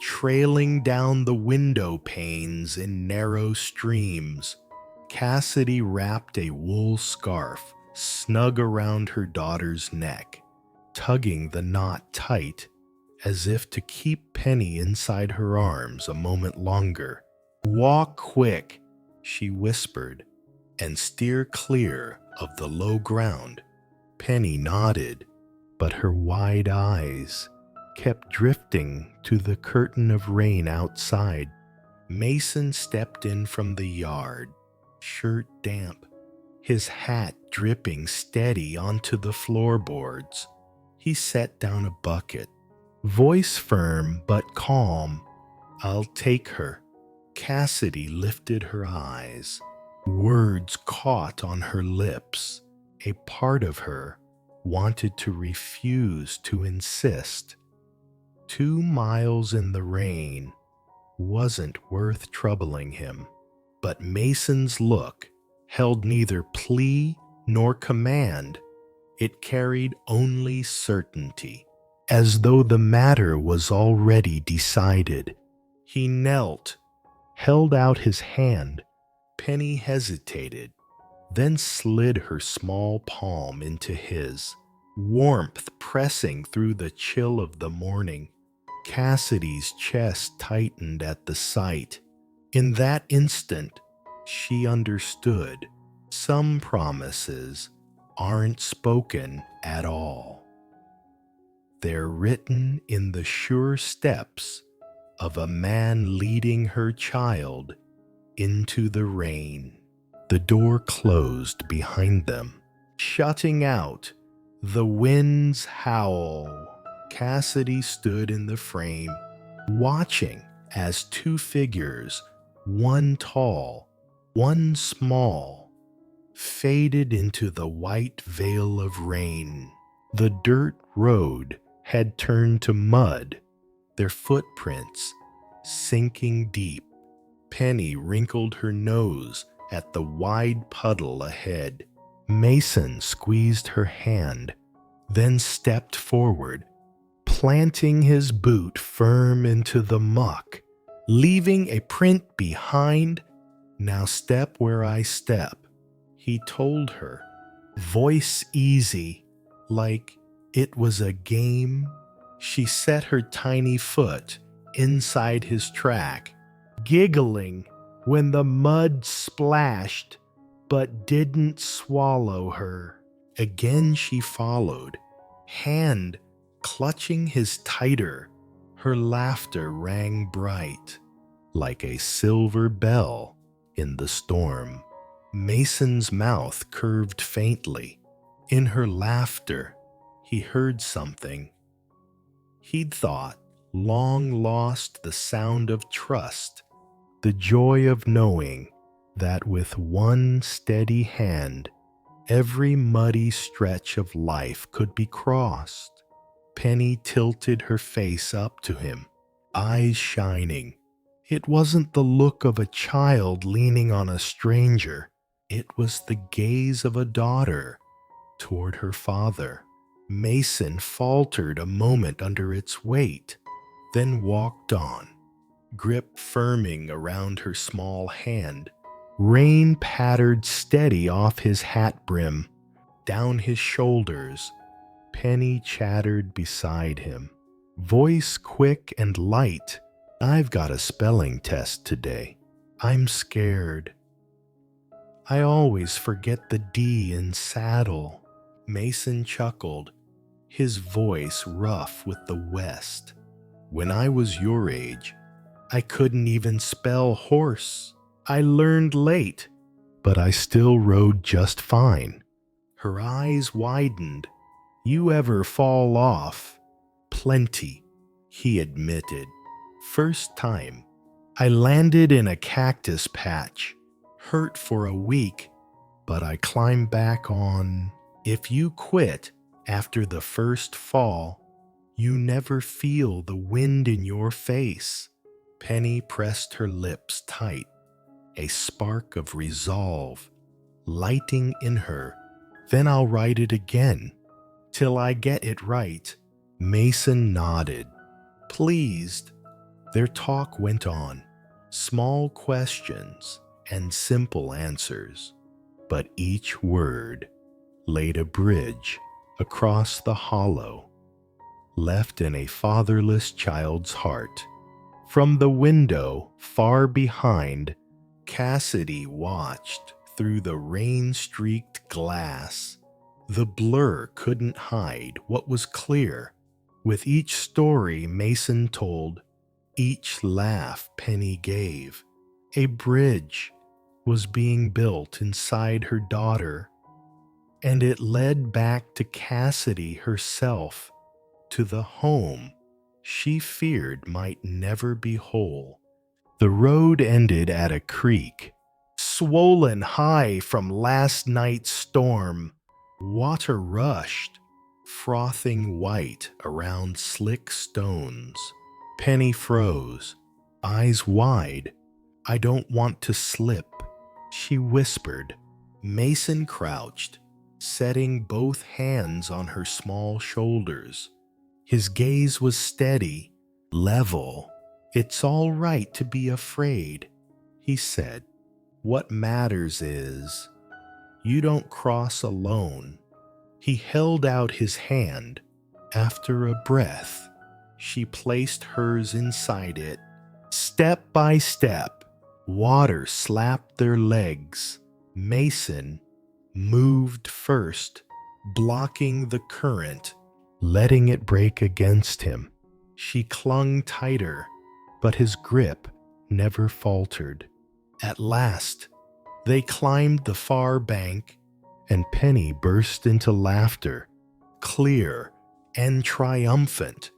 trailing down the window panes in narrow streams. Cassidy wrapped a wool scarf snug around her daughter's neck, tugging the knot tight as if to keep Penny inside her arms a moment longer. "Walk quick," she whispered, "and steer clear of the low ground." Penny nodded, but her wide eyes kept drifting to the curtain of rain outside. Mason stepped in from the yard, shirt damp, his hat dripping steady onto the floorboards. He set down a bucket, voice firm but calm. "I'll take her." Cassidy lifted her eyes. Words caught on her lips. A part of her wanted to refuse to insist. 2 miles in the rain wasn't worth troubling him, but Mason's look held neither plea nor command. It carried only certainty, as though the matter was already decided. He knelt, held out his hand. Penny hesitated, then slid her small palm into his, warmth pressing through the chill of the morning. Cassidy's chest tightened at the sight. In that instant, she understood. Some promises aren't spoken at all. They're written in the sure steps of a man leading her child into the rain. The door closed behind them, shutting out the wind's howl. Cassidy stood in the frame, watching as two figures, one tall, one small, faded into the white veil of rain. The dirt road had turned to mud, their footprints sinking deep. Penny wrinkled her nose at the wide puddle ahead. Mason squeezed her hand, then stepped forward, planting his boot firm into the muck, leaving a print behind. "Now step where I step," he told her, voice easy, like it was a game. She set her tiny foot inside his track, giggling when the mud splashed but didn't swallow her. Again she followed, hand clutching his tighter. Her laughter rang bright, like a silver bell in the storm. Mason's mouth curved faintly. In her laughter, he heard something he'd thought long lost, the sound of trust, the joy of knowing that with one steady hand, every muddy stretch of life could be crossed. Penny tilted her face up to him, eyes shining. It wasn't the look of a child leaning on a stranger. It was the gaze of a daughter toward her father. Mason faltered a moment under its weight, then walked on, grip firming around her small hand. Rain pattered steady off his hat brim, down his shoulders. Penny chattered beside him, voice quick and light. "I've got a spelling test today. I'm scared. I always forget the D in saddle." Mason chuckled, his voice rough with the West. "When I was your age, I couldn't even spell horse. I learned late, but I still rode just fine." Her eyes widened. "You ever fall off?" "Plenty," he admitted. "First time, I landed in a cactus patch, hurt for a week, but I climbed back on. If you quit after the first fall, you never feel the wind in your face. Penny pressed her lips tight, a spark of resolve lighting in her. Then I'll write it again, till I get it right. Mason nodded, pleased. Their talk went on, small questions and simple answers, but each word laid a bridge across the hollow left in a fatherless child's heart. From the window far behind, Cassidy watched through the rain-streaked glass. The blur couldn't hide what was clear. With each story Mason told, each laugh Penny gave, a bridge was being built inside her daughter, and it led back to Cassidy herself, to the home she feared might never be whole. The road ended at a creek, swollen high from last night's storm. Water rushed, frothing white around slick stones. Penny froze, eyes wide. I don't want to slip, she whispered. Mason crouched, setting both hands on her small shoulders. His gaze was steady, level. It's all right to be afraid, he said. What matters is you don't cross alone. He held out his hand. After a breath, she placed hers inside it. Step by step, water slapped their legs. Mason moved first, blocking the current, letting it break against him. She clung tighter, but his grip never faltered. At last, they climbed the far bank, and Penny burst into laughter, clear and triumphant.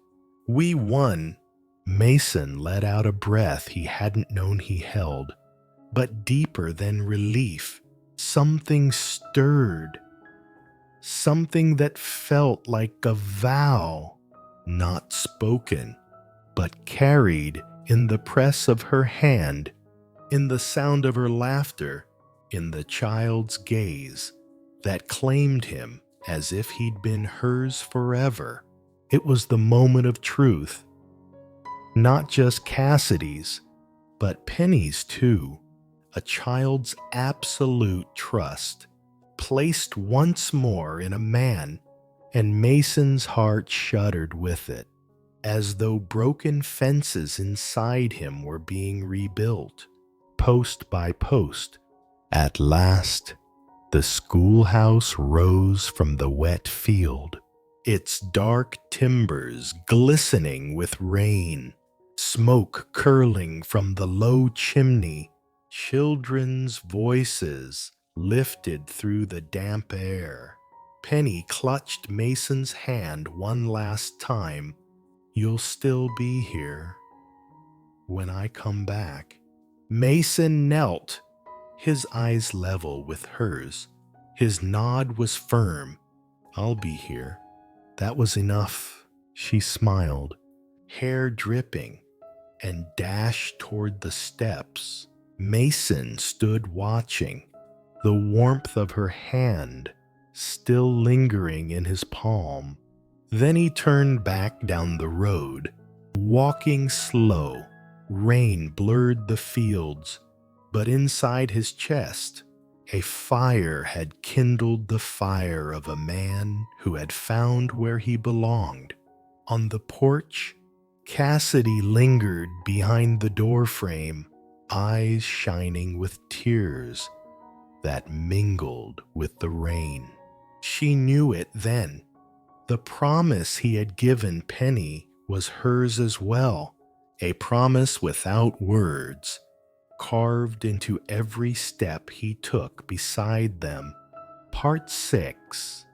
We won. Mason let out a breath he hadn't known he held, but deeper than relief, something stirred. Something that felt like a vow, not spoken, but carried in the press of her hand, in the sound of her laughter, in the child's gaze that claimed him as if he'd been hers forever. It was the moment of truth, not just Cassidy's, but Penny's too, a child's absolute trust, placed once more in a man, and Mason's heart shuddered with it, as though broken fences inside him were being rebuilt, post by post. At last, the schoolhouse rose from the wet field, its dark timbers glistening with rain, smoke curling from the low chimney, children's voices lifted through the damp air. Penny clutched Mason's hand one last time. You'll still be here when I come back. Mason knelt, his eyes level with hers. His nod was firm. I'll be here. That was enough. She smiled, hair dripping, and dashed toward the steps. Mason stood watching, the warmth of her hand still lingering in his palm. Then he turned back down the road, walking slow. Rain blurred the fields, but inside his chest, a fire had kindled, the fire of a man who had found where he belonged. On the porch, Cassidy lingered behind the doorframe, eyes shining with tears that mingled with the rain. She knew it then. The promise he had given Penny was hers as well, a promise without words, carved into every step he took beside them. Part 6.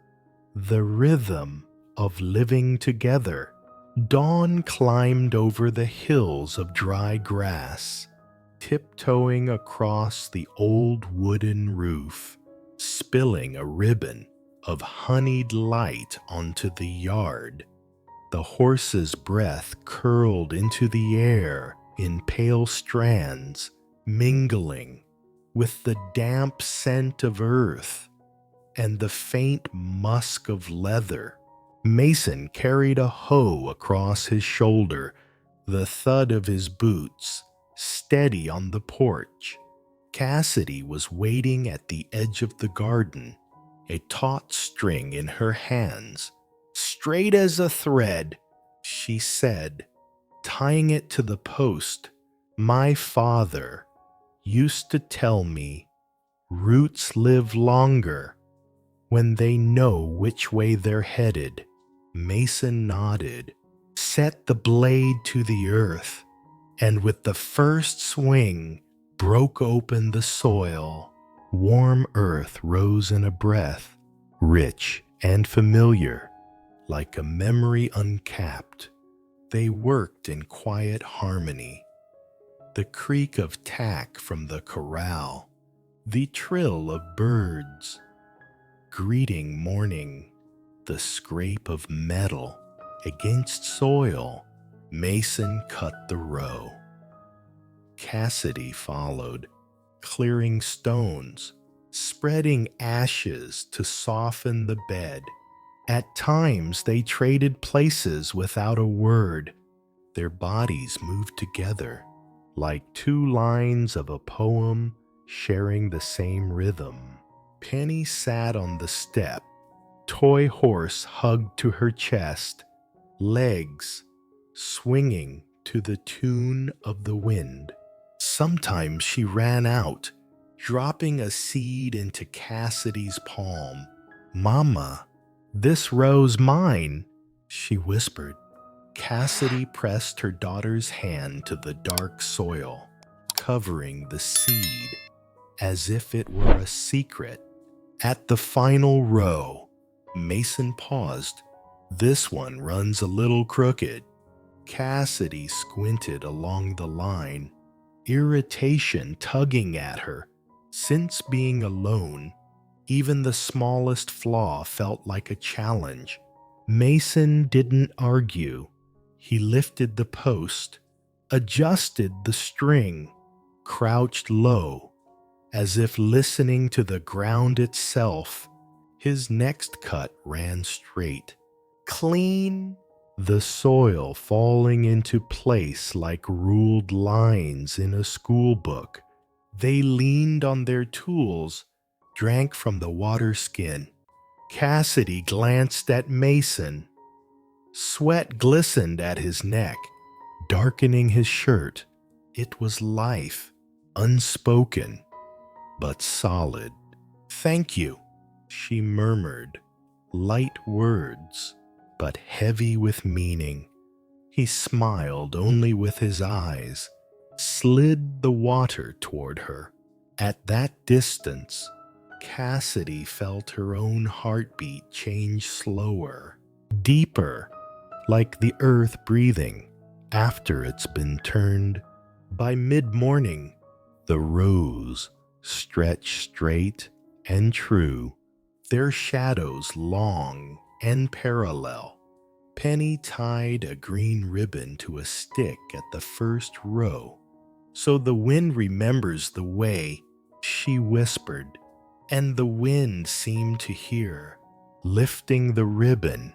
The Rhythm of Living Together. Dawn climbed over the hills of dry grass. tiptoeing across the old wooden roof, spilling a ribbon of honeyed light onto the yard. The horse's breath curled into the air in pale strands, mingling with the damp scent of earth and the faint musk of leather. Mason carried a hoe across his shoulder, the thud of his boots steady on the porch. Cassidy was waiting at the edge of the garden, a taut string in her hands. "Straight as a thread," she said, tying it to the post. "My father used to tell me roots live longer when they know which way they're headed." Mason nodded, set the blade to the earth, and with the first swing broke open the soil. Warm earth rose in a breath, rich and familiar, like a memory uncapped. They worked in quiet harmony. The creak of tack from the corral, the trill of birds greeting morning, the scrape of metal against soil. Mason cut the row. Cassidy followed, clearing stones, spreading ashes to soften the bed. At times they traded places without a word. Their bodies moved together, like two lines of a poem sharing the same rhythm. Penny sat on the step, toy horse hugged to her chest, legs swinging to the tune of the wind. Sometimes she ran out, dropping a seed into Cassidy's palm. "Mama, this row's mine," she whispered. Cassidy pressed her daughter's hand to the dark soil, covering the seed as if it were a secret. At the final row, Mason paused. "This one runs a little crooked." Cassidy squinted along the line, irritation tugging at her. Since being alone, even the smallest flaw felt like a challenge. Mason didn't argue. He lifted the post, adjusted the string, crouched low, as if listening to the ground itself. His next cut ran straight, clean, the soil falling into place like ruled lines in a school book. They leaned on their tools, drank from the water skin. Cassidy glanced at Mason. Sweat glistened at his neck, darkening his shirt. It was life, unspoken, but solid. "Thank you," she murmured, light words, but heavy with meaning. He smiled only with his eyes, slid the water toward her. At that distance, Cassidy felt her own heartbeat change slower, deeper, like the earth breathing after it's been turned. By mid-morning, the rows stretched straight and true, their shadows long and parallel. Penny tied a green ribbon to a stick at the first row, "So the wind remembers the way," she whispered, and the wind seemed to hear, lifting the ribbon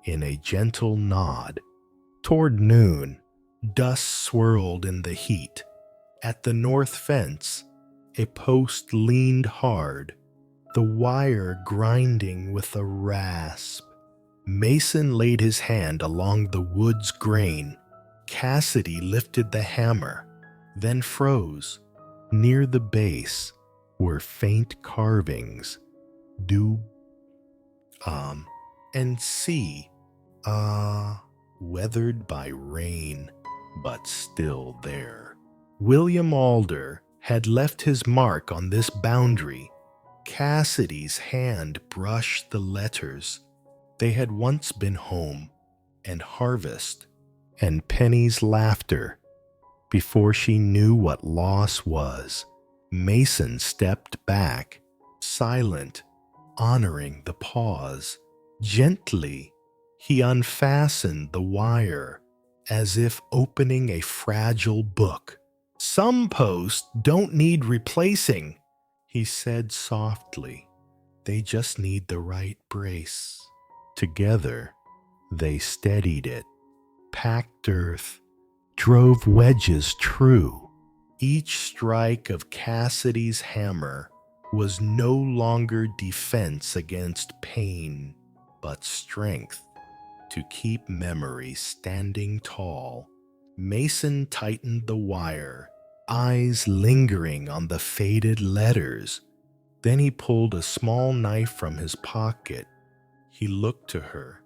in a gentle nod. Toward noon, dust swirled in the heat. At the north fence, a post leaned hard, the wire grinding with a rasp. Mason laid his hand along the wood's grain. Cassidy lifted the hammer, then froze. Near the base were faint carvings, do, and C, weathered by rain, but still there. William Alder had left his mark on this boundary. Cassidy's hand brushed the letters. They had once been home, and harvest, and Penny's laughter. Before she knew what loss was, Mason stepped back, silent, honoring the pause. Gently, he unfastened the wire, as if opening a fragile book. "Some posts don't need replacing," he said softly. "They just need the right brace." Together, they steadied it, packed earth, drove wedges true. Each strike of Cassidy's hammer was no longer defense against pain, but strength to keep memory standing tall. Mason tightened the wire, eyes lingering on the faded letters. Then he pulled a small knife from his pocket. He looked to her.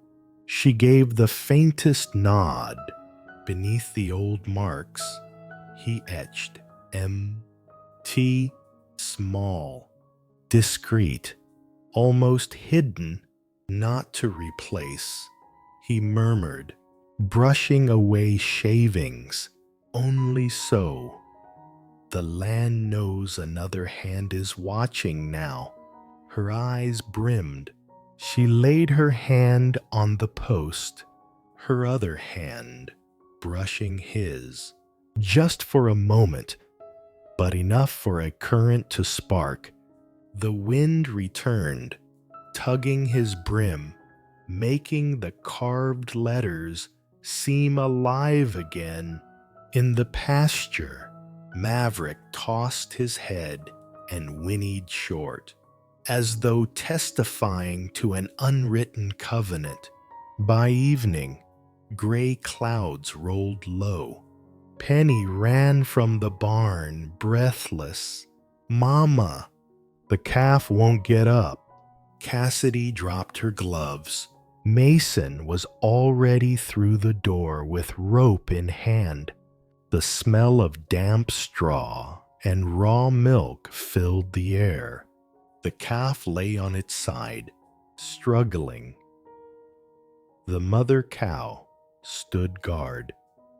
She gave the faintest nod. Beneath the old marks, he etched M.T. small, discreet, almost hidden, not to replace. He murmured, brushing away shavings. "Only so. The land knows another hand is watching now." Her eyes brimmed. She laid her hand on the post, her other hand brushing his, just for a moment, but enough for a current to spark. The wind returned, tugging his brim, making the carved letters seem alive again. In the pasture, Maverick tossed his head and whinnied short, as though testifying to an unwritten covenant. By evening, gray clouds rolled low. Penny ran from the barn, breathless. "Mama, the calf won't get up." Cassidy dropped her gloves. Mason was already through the door with rope in hand. The smell of damp straw and raw milk filled the air. The calf lay on its side, struggling. The mother cow stood guard,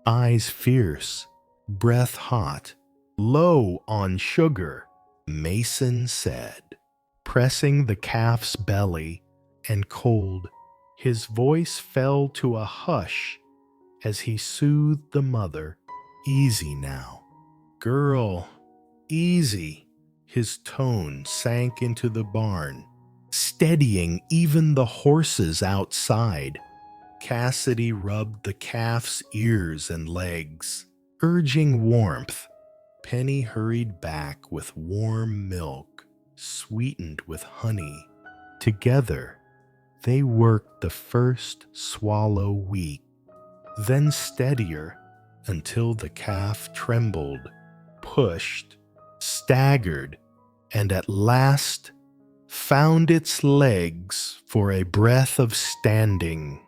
eyes fierce, breath hot, low on sugar. Mason said, pressing the calf's belly, and cold, his voice fell to a hush as he soothed the mother. "Easy now, girl, easy." His tone sank into the barn, steadying even the horses outside. Cassidy rubbed the calf's ears and legs, urging warmth. Penny hurried back with warm milk, sweetened with honey. Together, they worked the first swallow weak, then steadier, until the calf trembled, pushed, staggered, and at last found its legs for a breath of standing.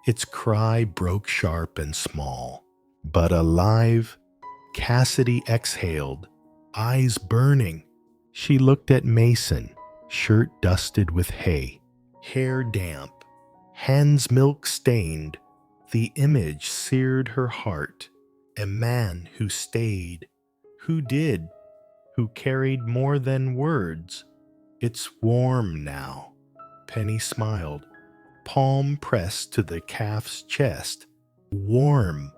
Its cry broke sharp and small, but alive. Cassidy exhaled, eyes burning. She looked at Mason, shirt dusted with hay, hair damp, hands milk-stained. The image seared her heart. A man who stayed, who did, who carried more than words. "It's warm now." Penny smiled, palm pressed to the calf's chest. "Warm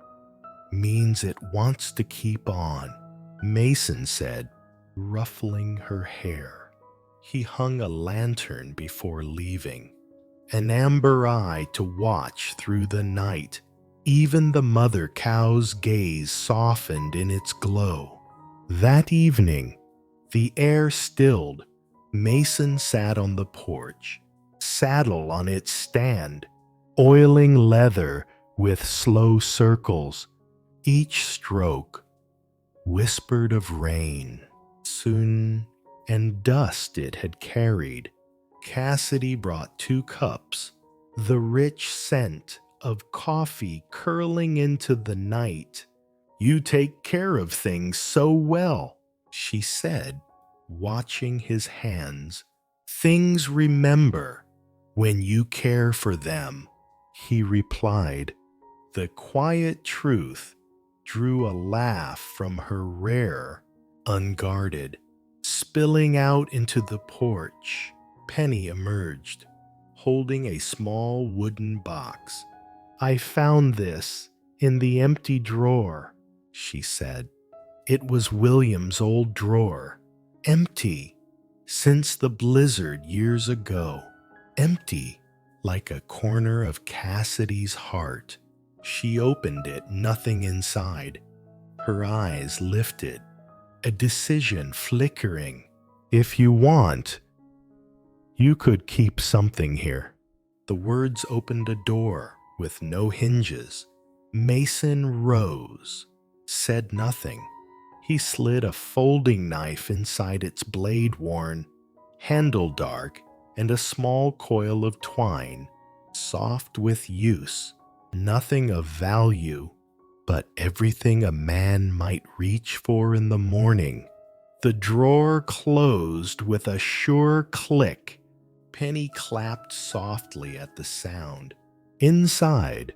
means it wants to keep on," Mason said, ruffling her hair. He hung a lantern before leaving, an amber eye to watch through the night. Even the mother cow's gaze softened in its glow. That evening, the air stilled. Mason sat on the porch, saddle on its stand, oiling leather with slow circles. Each stroke whispered of rain, soon, and dust it had carried. Cassidy brought 2 cups, the rich scent of coffee curling into the night. "You take care of things so well," she said, watching his hands. "Things remember when you care for them," he replied. The quiet truth drew a laugh from her rare, unguarded. Spilling out into the porch, Penny emerged, holding a small wooden box. "I found this in the empty drawer," she said. It was William's old drawer, empty since the blizzard years ago, empty like a corner of Cassidy's heart. She opened it, nothing inside. Her eyes lifted, a decision flickering. "If you want, you could keep something here." The words opened a door with no hinges. Mason rose, said nothing. He slid a folding knife inside its blade-worn, handle dark, and a small coil of twine, soft with use, nothing of value, but everything a man might reach for in the morning. The drawer closed with a sure click. Penny clapped softly at the sound. Inside,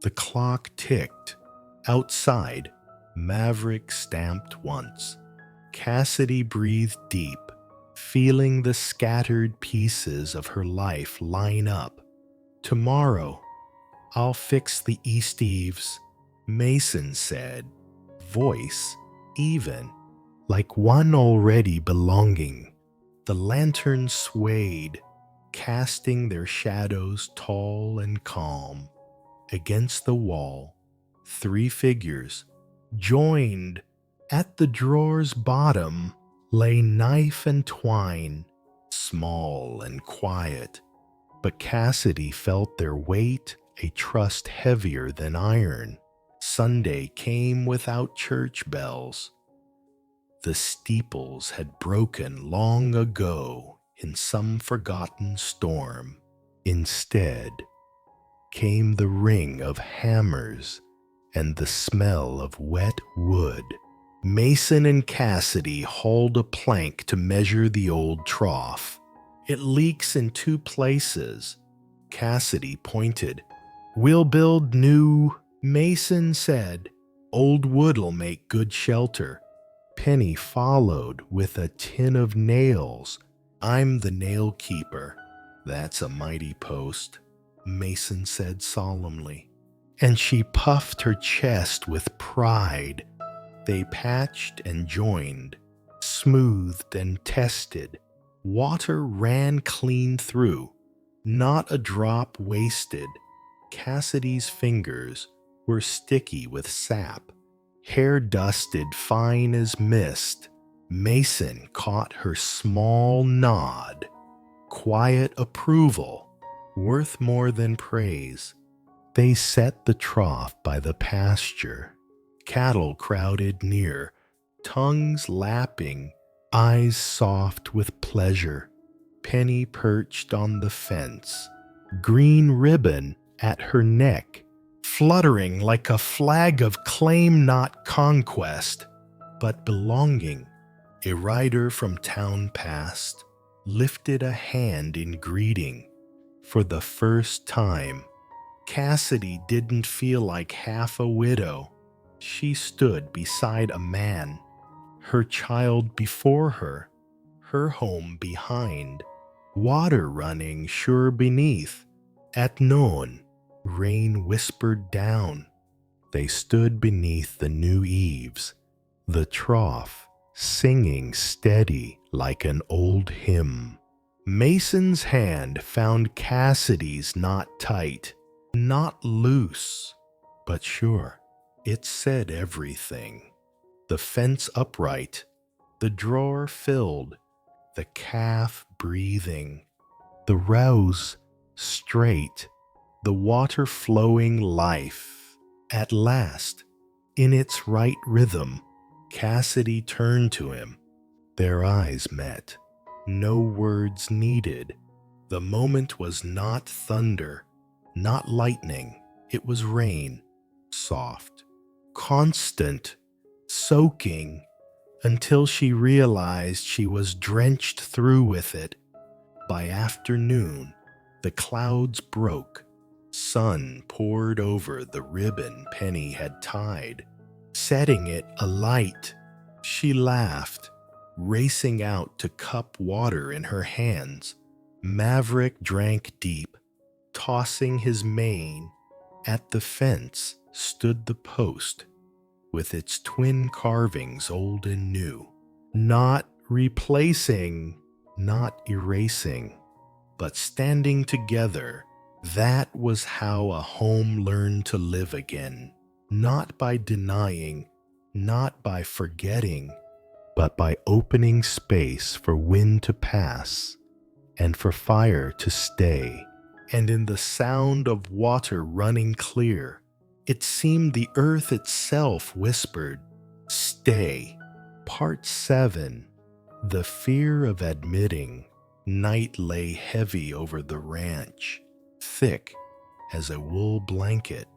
the clock ticked. Outside, Maverick stamped once. Cassidy breathed deep, feeling the scattered pieces of her life line up. "Tomorrow, I'll fix the east eaves," Mason said, voice even, like one already belonging. The lanterns swayed, casting their shadows tall and calm. Against the wall, 3 figures, joined at the drawer's bottom, lay knife and twine, small and quiet. But Cassidy felt their weight, a trust heavier than iron. Sunday came without church bells. The steeples had broken long ago in some forgotten storm. Instead came the ring of hammers and the smell of wet wood. Mason and Cassidy hauled a plank to measure the old trough. "It leaks in 2 places," Cassidy pointed. "We'll build new," Mason said. "Old wood'll make good shelter." Penny followed with a tin of nails. "I'm the nail keeper." "That's a mighty post," Mason said solemnly. And she puffed her chest with pride. They patched and joined, smoothed and tested. Water ran clean through, not a drop wasted. Cassidy's fingers were sticky with sap, hair dusted fine as mist. Mason caught her small nod, quiet approval, worth more than praise. They set the trough by the pasture. Cattle crowded near, tongues lapping, eyes soft with pleasure. Penny perched on the fence, green ribbon at her neck, fluttering like a flag of claim not conquest, but belonging. A rider from town passed, lifted a hand in greeting. For the first time, Cassidy didn't feel like half a widow. She stood beside a man, her child before her, her home behind, water running sure beneath. At noon, rain whispered down. They stood beneath the new eaves, the trough singing steady like an old hymn. Mason's hand found Cassidy's not tight, not loose, but sure. It said everything. The fence upright, the drawer filled, the calf breathing, the rows straight, the water flowing life. At last, in its right rhythm, Cassidy turned to him. Their eyes met. No words needed. The moment was not thunder, not lightning. It was rain, soft, constant, soaking, until she realized she was drenched through with it. By afternoon, the clouds broke. Sun poured over the ribbon Penny had tied. setting it alight. She laughed, racing out to cup water in her hands. Maverick drank deep, tossing his mane. At the fence stood the post, with its twin carvings old and new. Not replacing, not erasing, but standing together. That was how a home learned to live again. Not by denying, not by forgetting, but by opening space for wind to pass and for fire to stay. And in the sound of water running clear, it seemed the earth itself whispered, "Stay." Part 7. The fear of admitting. Night lay heavy over the ranch, thick as a wool blanket.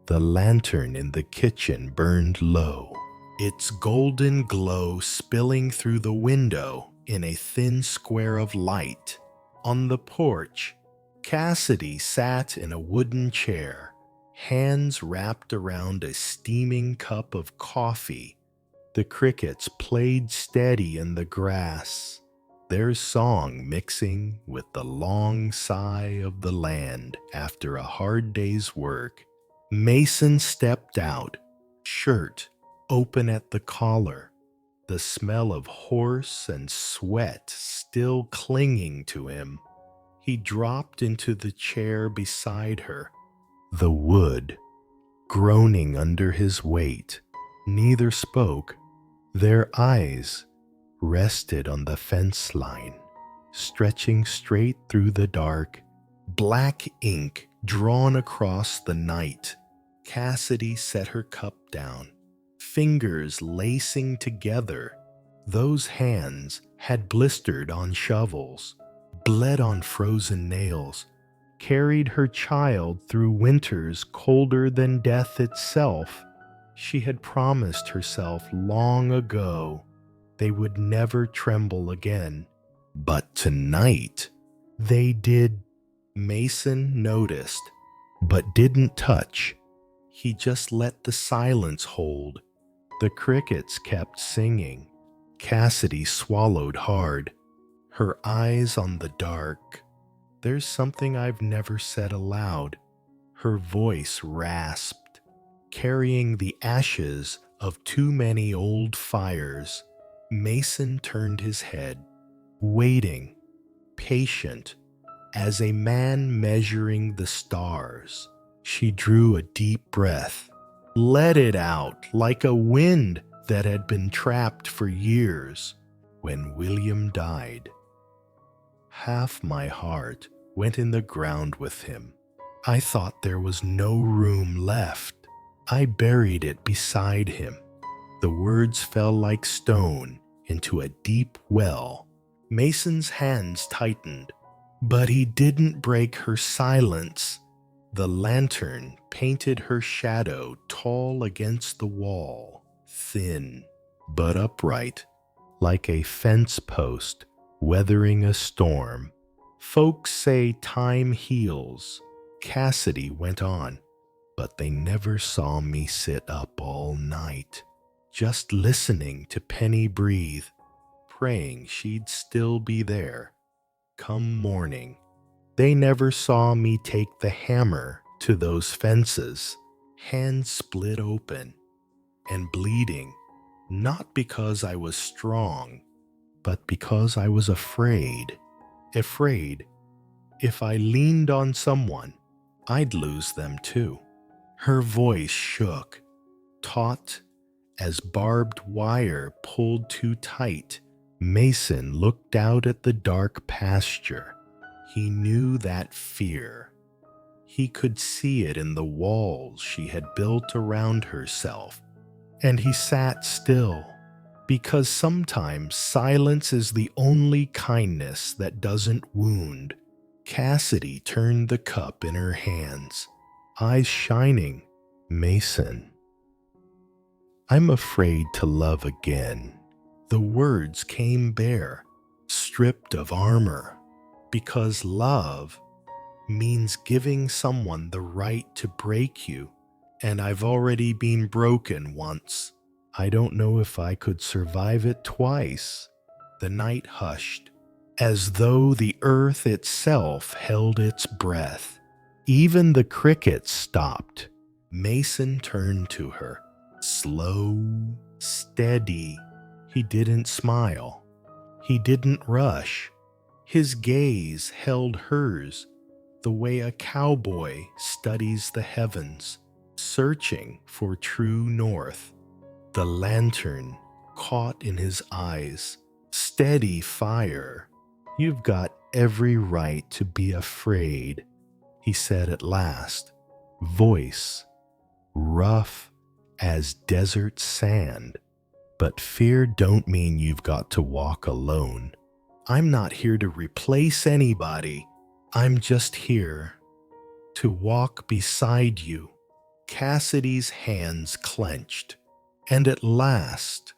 The lantern in the kitchen burned low, its golden glow spilling through the window in a thin square of light. On the porch, Cassidy sat in a wooden chair, hands wrapped around a steaming cup of coffee. The crickets played steady in the grass, their song mixing with the long sigh of the land after a hard day's work. Mason stepped out, shirt open at the collar, the smell of horse and sweat still clinging to him. He dropped into the chair beside her, the wood groaning under his weight. Neither spoke. Their eyes rested on the fence line, stretching straight through the dark, black ink drawn across the night. Cassidy set her cup down, fingers lacing together. Those hands had blistered on shovels, bled on frozen nails, carried her child through winters colder than death itself. She had promised herself long ago they would never tremble again. But tonight, they did. Mason noticed, but didn't touch. He just let the silence hold. The crickets kept singing. Cassidy swallowed hard, her eyes on the dark. "There's something I've never said aloud." Her voice rasped, carrying the ashes of too many old fires. Mason turned his head, waiting, patient, as a man measuring the stars. She drew a deep breath, let it out like a wind that had been trapped for years. When William died, half my heart went in the ground with him. I thought there was no room left. I buried it beside him. The words fell like stone into a deep well. Mason's hands tightened, but he didn't break her silence. The lantern painted her shadow tall against the wall, thin but upright, like a fence post weathering a storm. "Folks say time heals," Cassidy went on, "but they never saw me sit up all night, just listening to Penny breathe, praying she'd still be there come morning. They never saw me take the hammer to those fences, hands split open and bleeding, not because I was strong, but because I was afraid. Afraid if I leaned on someone, I'd lose them too." Her voice shook, taut as barbed wire pulled too tight. Mason looked out at the dark pasture. He knew that fear. He could see it in the walls she had built around herself. And he sat still, because sometimes silence is the only kindness that doesn't wound. Cassidy turned the cup in her hands, eyes shining. "Mason, I'm afraid to love again." The words came bare, stripped of armor, because love means giving someone the right to break you and I've already been broken once. I don't know if I could survive it twice." The night hushed, as though the earth itself held its breath. Even the crickets stopped. Mason turned to her. Slow, steady. He didn't smile. He didn't rush. His gaze held hers, the way a cowboy studies the heavens, searching for true north. The lantern caught in his eyes. Steady fire. "You've got every right to be afraid," he said at last, voice rough as desert sand. "But fear don't mean you've got to walk alone. I'm not here to replace anybody. I'm just here to walk beside you." Cassidy's hands clenched, and at last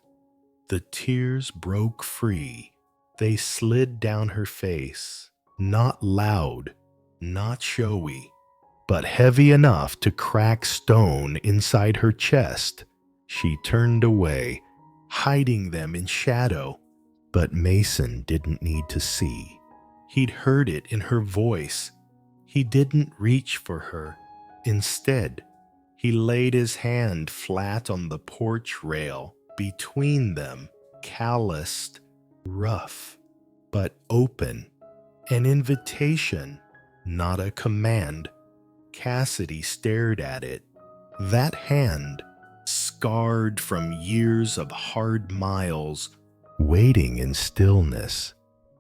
the tears broke free. They slid down her face, not loud, not showy, but heavy enough to crack stone inside her chest. She turned away, hiding them in shadow, but Mason didn't need to see. He'd heard it in her voice. He didn't reach for her. Instead, he laid his hand flat on the porch rail between them, calloused, rough, but open. An invitation, not a command. Cassidy stared at it. That hand, scarred from years of hard miles, waiting in stillness.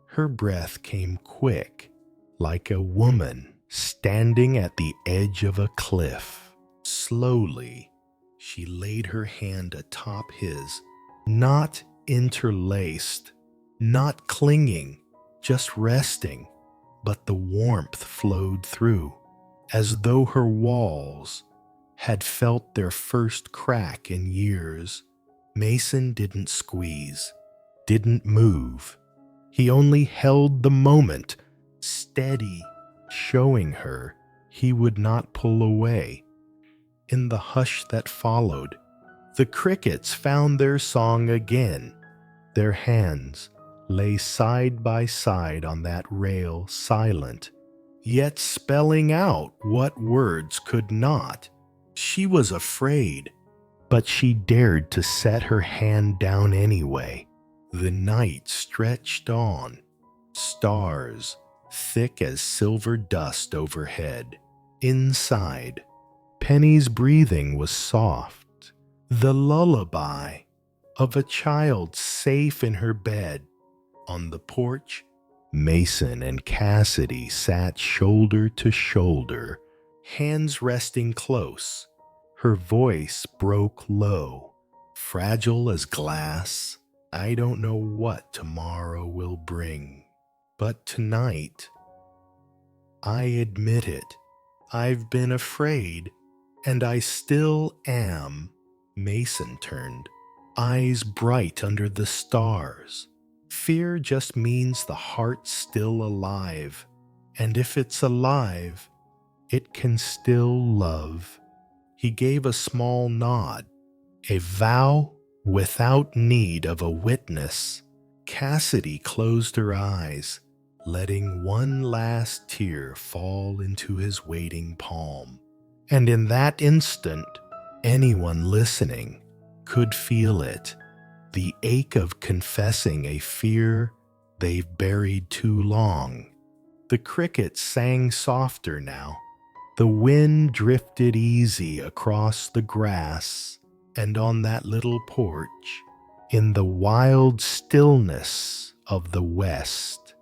Her breath came quick, like a woman standing at the edge of a cliff. Slowly, she laid her hand atop his, not interlaced, not clinging, just resting, but the warmth flowed through, as though her walls had felt their first crack in years. Mason didn't squeeze, didn't move. He only held the moment, steady, showing her he would not pull away. In the hush that followed, the crickets found their song again. Their hands lay side by side on that rail, silent, yet spelling out what words could not. She was afraid, but she dared to set her hand down anyway. The night stretched on, stars thick as silver dust overhead. Inside, Penny's breathing was soft, the lullaby of a child safe in her bed. On the porch, Mason and Cassidy sat shoulder to shoulder, hands resting close. Her voice broke low, fragile as glass. "I don't know what tomorrow will bring, but tonight, I admit it, I've been afraid, and I still am." Mason turned, eyes bright under the stars. Fear just means the heart's still alive, and if it's alive, it can still love. He gave a small nod, a vow without need of a witness. Cassidy closed her eyes, letting one last tear fall into his waiting palm. And in that instant, anyone listening could feel it, the ache of confessing a fear they've buried too long. The crickets sang softer now. The wind drifted easy across the grass, and on that little porch, in the wild stillness of the west,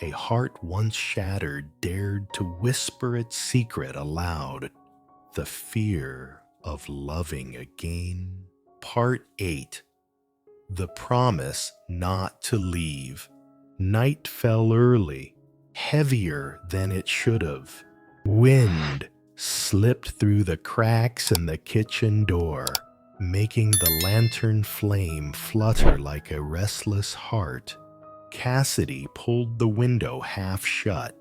a heart once shattered dared to whisper its secret aloud. The fear of loving again. Part 8. The promise not to leave. Night fell early, heavier than it should have. Wind slipped through the cracks in the kitchen door, making the lantern flame flutter like a restless heart. Cassidy pulled the window half shut,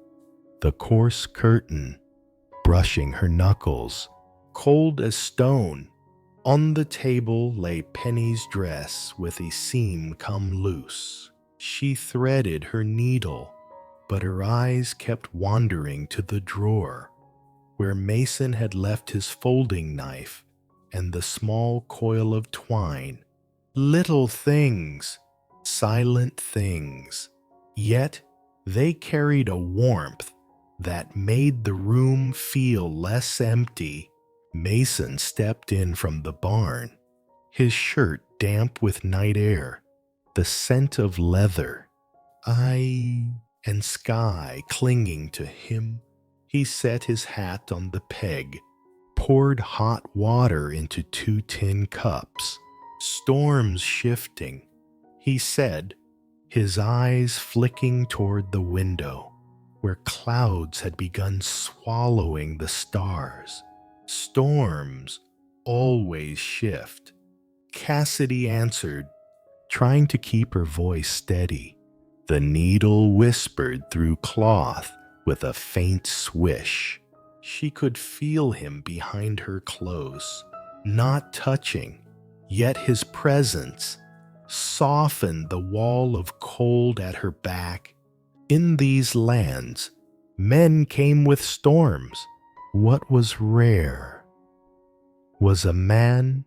the coarse curtain brushing her knuckles, cold as stone. On the table lay Penny's dress with a seam come loose. She threaded her needle, but her eyes kept wandering to the drawer where Mason had left his folding knife and the small coil of twine. Little things, silent things, yet they carried a warmth that made the room feel less empty. Mason stepped in from the barn, his shirt damp with night air, the scent of leather, and sky clinging to him. He set his hat on the peg, poured hot water into 2 tin cups. Storms shifting, he said, his eyes flicking toward the window, where clouds had begun swallowing the stars. Storms always shift. Cassidy answered, trying to keep her voice steady. The needle whispered through cloth with a faint swish. She could feel him behind her close, not touching, yet his presence softened the wall of cold at her back. In these lands, men came with storms. What was rare was a man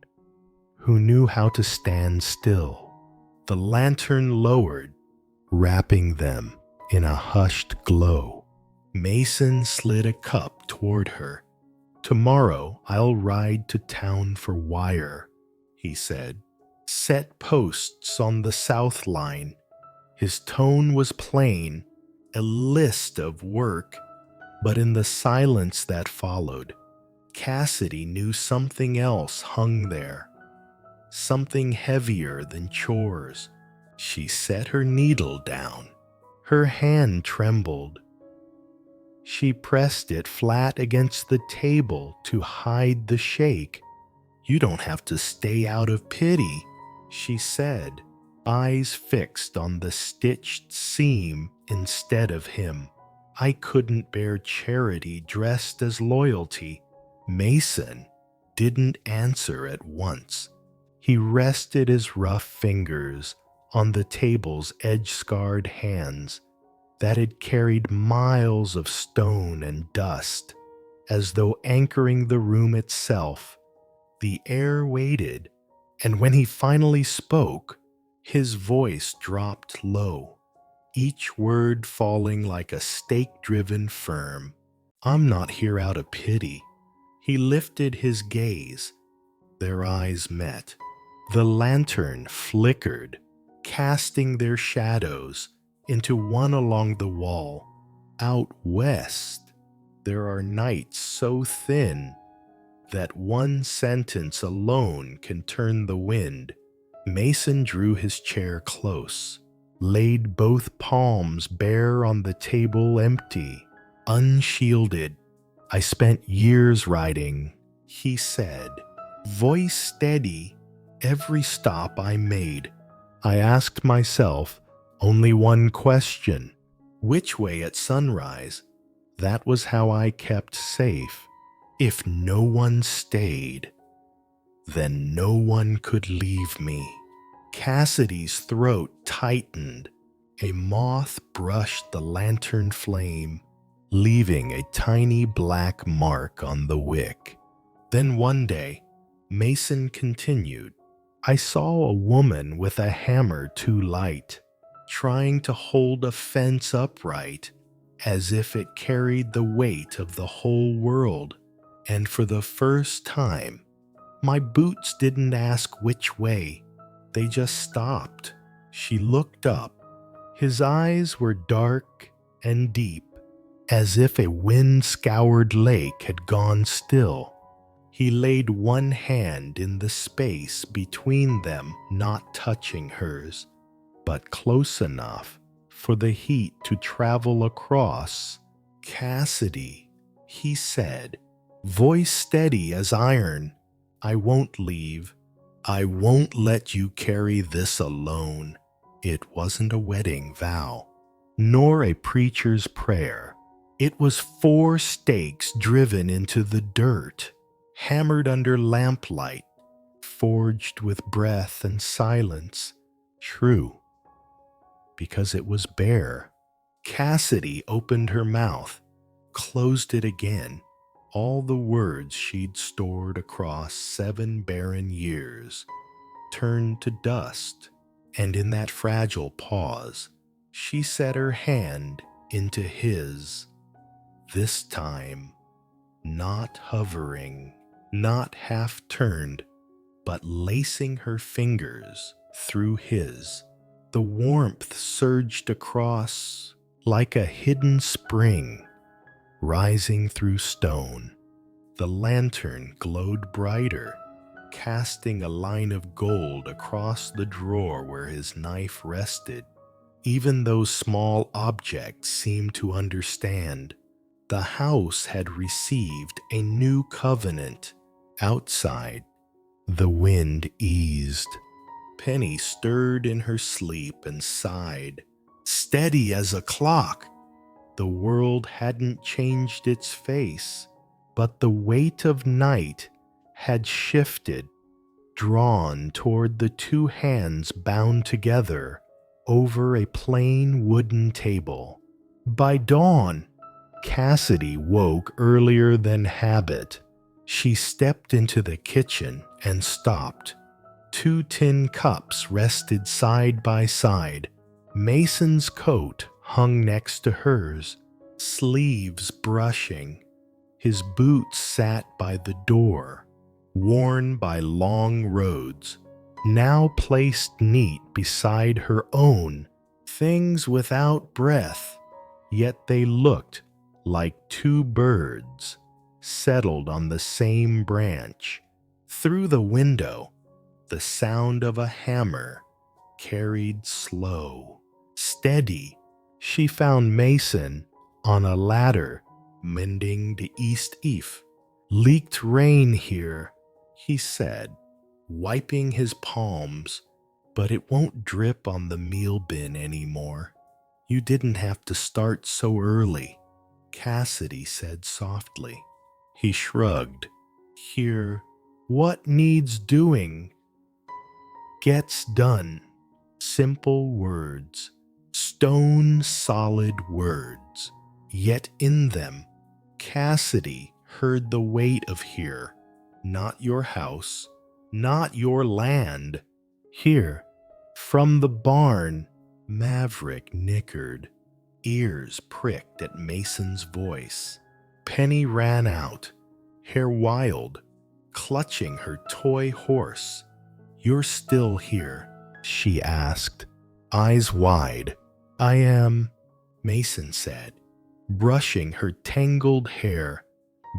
who knew how to stand still. The lantern lowered, wrapping them in a hushed glow. Mason slid a cup toward her. Tomorrow I'll ride to town for wire, he said. Set posts on the south line. His tone was plain, a list of work, but in the silence that followed, Cassidy knew something else hung there, something heavier than chores. She set her needle down. Her hand trembled. She pressed it flat against the table to hide the shake. You don't have to stay out of pity, she said, eyes fixed on the stitched seam instead of him. I couldn't bear charity dressed as loyalty. Mason didn't answer at once. He rested his rough fingers on the table's edge-scarred hands that had carried miles of stone and dust, as though anchoring the room itself. The air waited, and when he finally spoke, his voice dropped low, each word falling like a stake-driven firm. I'm not here out of pity. He lifted his gaze. Their eyes met. The lantern flickered, casting their shadows into one along the wall. Out west, there are nights so thin that one sentence alone can turn the wind. Mason drew his chair close, laid both palms bare on the table empty, unshielded. I spent years riding, he said, voice steady. Every stop I made, I asked myself only one question: which way at sunrise? That was how I kept safe. If no one stayed, then no one could leave me. Cassidy's throat tightened. A moth brushed the lantern flame, leaving a tiny black mark on the wick. Then one day, Mason continued, I saw a woman with a hammer too light, trying to hold a fence upright as if it carried the weight of the whole world. And for the first time, my boots didn't ask which way. They just stopped. She looked up. His eyes were dark and deep, as if a wind-scoured lake had gone still. He laid one hand in the space between them, not touching hers, but close enough for the heat to travel across. Cassidy, he said, voice steady as iron, I won't leave. I won't let you carry this alone. It wasn't a wedding vow, nor a preacher's prayer. It was 4 stakes driven into the dirt, hammered under lamplight, forged with breath and silence. True, because it was bare. Cassidy opened her mouth, closed it again. All the words she'd stored across 7 barren years turned to dust, and in that fragile pause, she set her hand into his, this time not hovering, not half turned, but lacing her fingers through his. The warmth surged across like a hidden spring rising through stone. The lantern glowed brighter, casting a line of gold across the drawer where his knife rested. Even those small objects seemed to understand. The house had received a new covenant. Outside, the wind eased. Penny stirred in her sleep and sighed, steady as a clock. The world hadn't changed its face, but the weight of night had shifted, drawn toward the 2 hands bound together over a plain wooden table. By dawn, Cassidy woke earlier than habit. She stepped into the kitchen and stopped. 2 tin cups rested side by side. Mason's coat hung next to hers, sleeves brushing. His boots sat by the door, worn by long roads, now placed neat beside her own, things without breath, yet they looked like 2 birds settled on the same branch. Through the window, the sound of a hammer carried slow, steady. She found Mason on a ladder mending the east eave. Leaked rain here, he said, wiping his palms, but it won't drip on the meal bin anymore. You didn't have to start so early, Cassidy said softly. He shrugged. Here, what needs doing gets done. Simple words, stone-solid words. Yet in them, Cassidy heard the weight of here. Not your house, not your land. Here, from the barn, Maverick nickered, ears pricked at Mason's voice. Penny ran out, hair wild, clutching her toy horse. You're still here, she asked, eyes wide. I am, Mason said, brushing her tangled hair.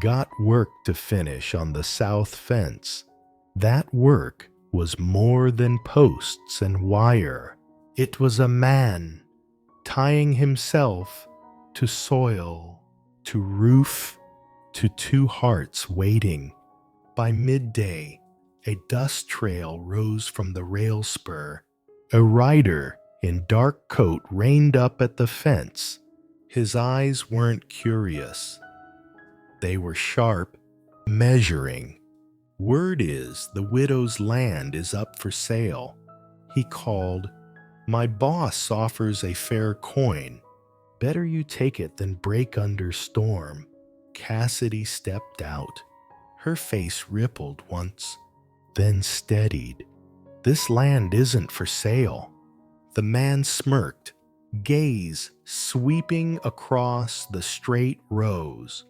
Got work to finish on the south fence. That work was more than posts and wire. It was a man tying himself to soil, to roof, to 2 hearts waiting. By midday, a dust trail rose from the rail spur. A rider in dark coat reined up at the fence. His eyes weren't curious. They were sharp, measuring. Word is the widow's land is up for sale. He called. My boss offers a fair coin. Better you take it than break under storm. Cassidy stepped out. Her face rippled once, then steadied. This land isn't for sale. The man smirked, gaze sweeping across the straight rows.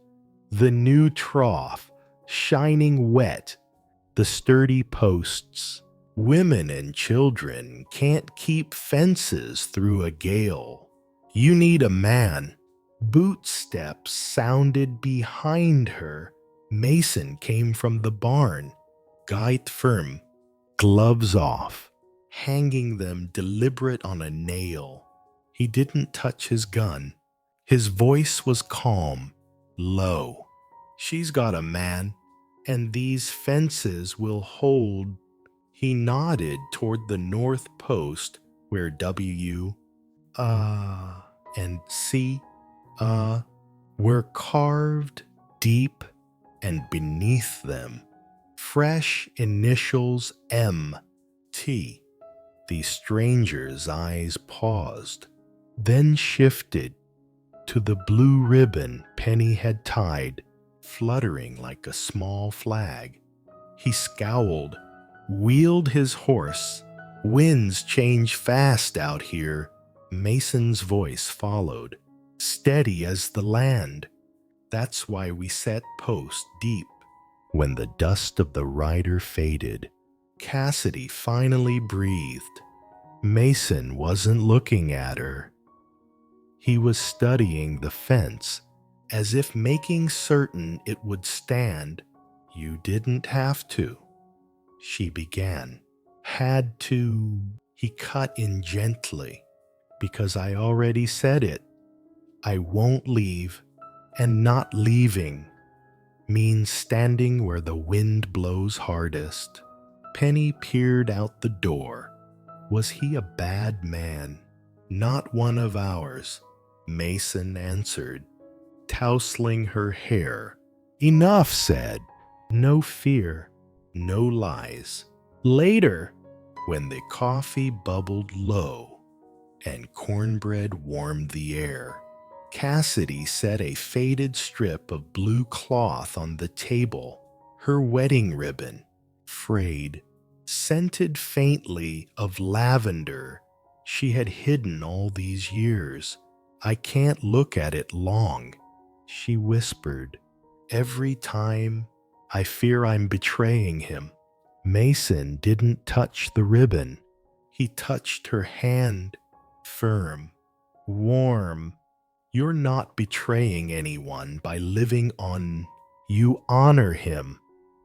The new trough, shining wet, the sturdy posts. Women and children can't keep fences through a gale. You need a man. Boot steps sounded behind her. Mason came from the barn, guide firm, gloves off, hanging them deliberate on a nail. He didn't touch his gun. His voice was calm, low. She's got a man, and these fences will hold. He nodded toward the north post where W, and C, were carved deep and beneath them, fresh initials M.T. The stranger's eyes paused, then shifted to the blue ribbon Penny had tied, fluttering like a small flag. He scowled, wheeled his horse. Winds change fast out here. Mason's voice followed, steady as the land. That's why we set post deep. When the dust of the rider faded, Cassidy finally breathed. Mason wasn't looking at her. He was studying the fence, as if making certain it would stand. You didn't have to, she began. Had to, he cut in gently, because I already said it. I won't leave, and not leaving means standing where the wind blows hardest. Penny peered out the door. Was he a bad man? Not one of ours, Mason answered, tousling her hair. Enough said. No fear, no lies. Later, when the coffee bubbled low and cornbread warmed the air, Cassidy set a faded strip of blue cloth on the table, her wedding ribbon, frayed, scented faintly of lavender she had hidden all these years. I can't look at it long, she whispered. Every time I fear I'm betraying him. Mason didn't touch the ribbon. He touched her hand, firm, warm. You're not betraying anyone by living on. You honor him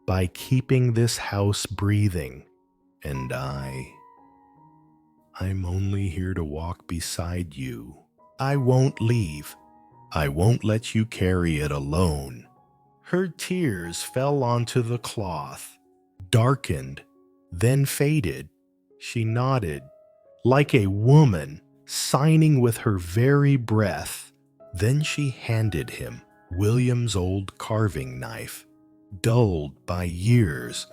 by keeping this house breathing. And I'm only here to walk beside you. I won't leave. I won't let you carry it alone. Her tears fell onto the cloth, darkened, then faded. She nodded, like a woman signing with her very breath. Then she handed him William's old carving knife, dulled by years.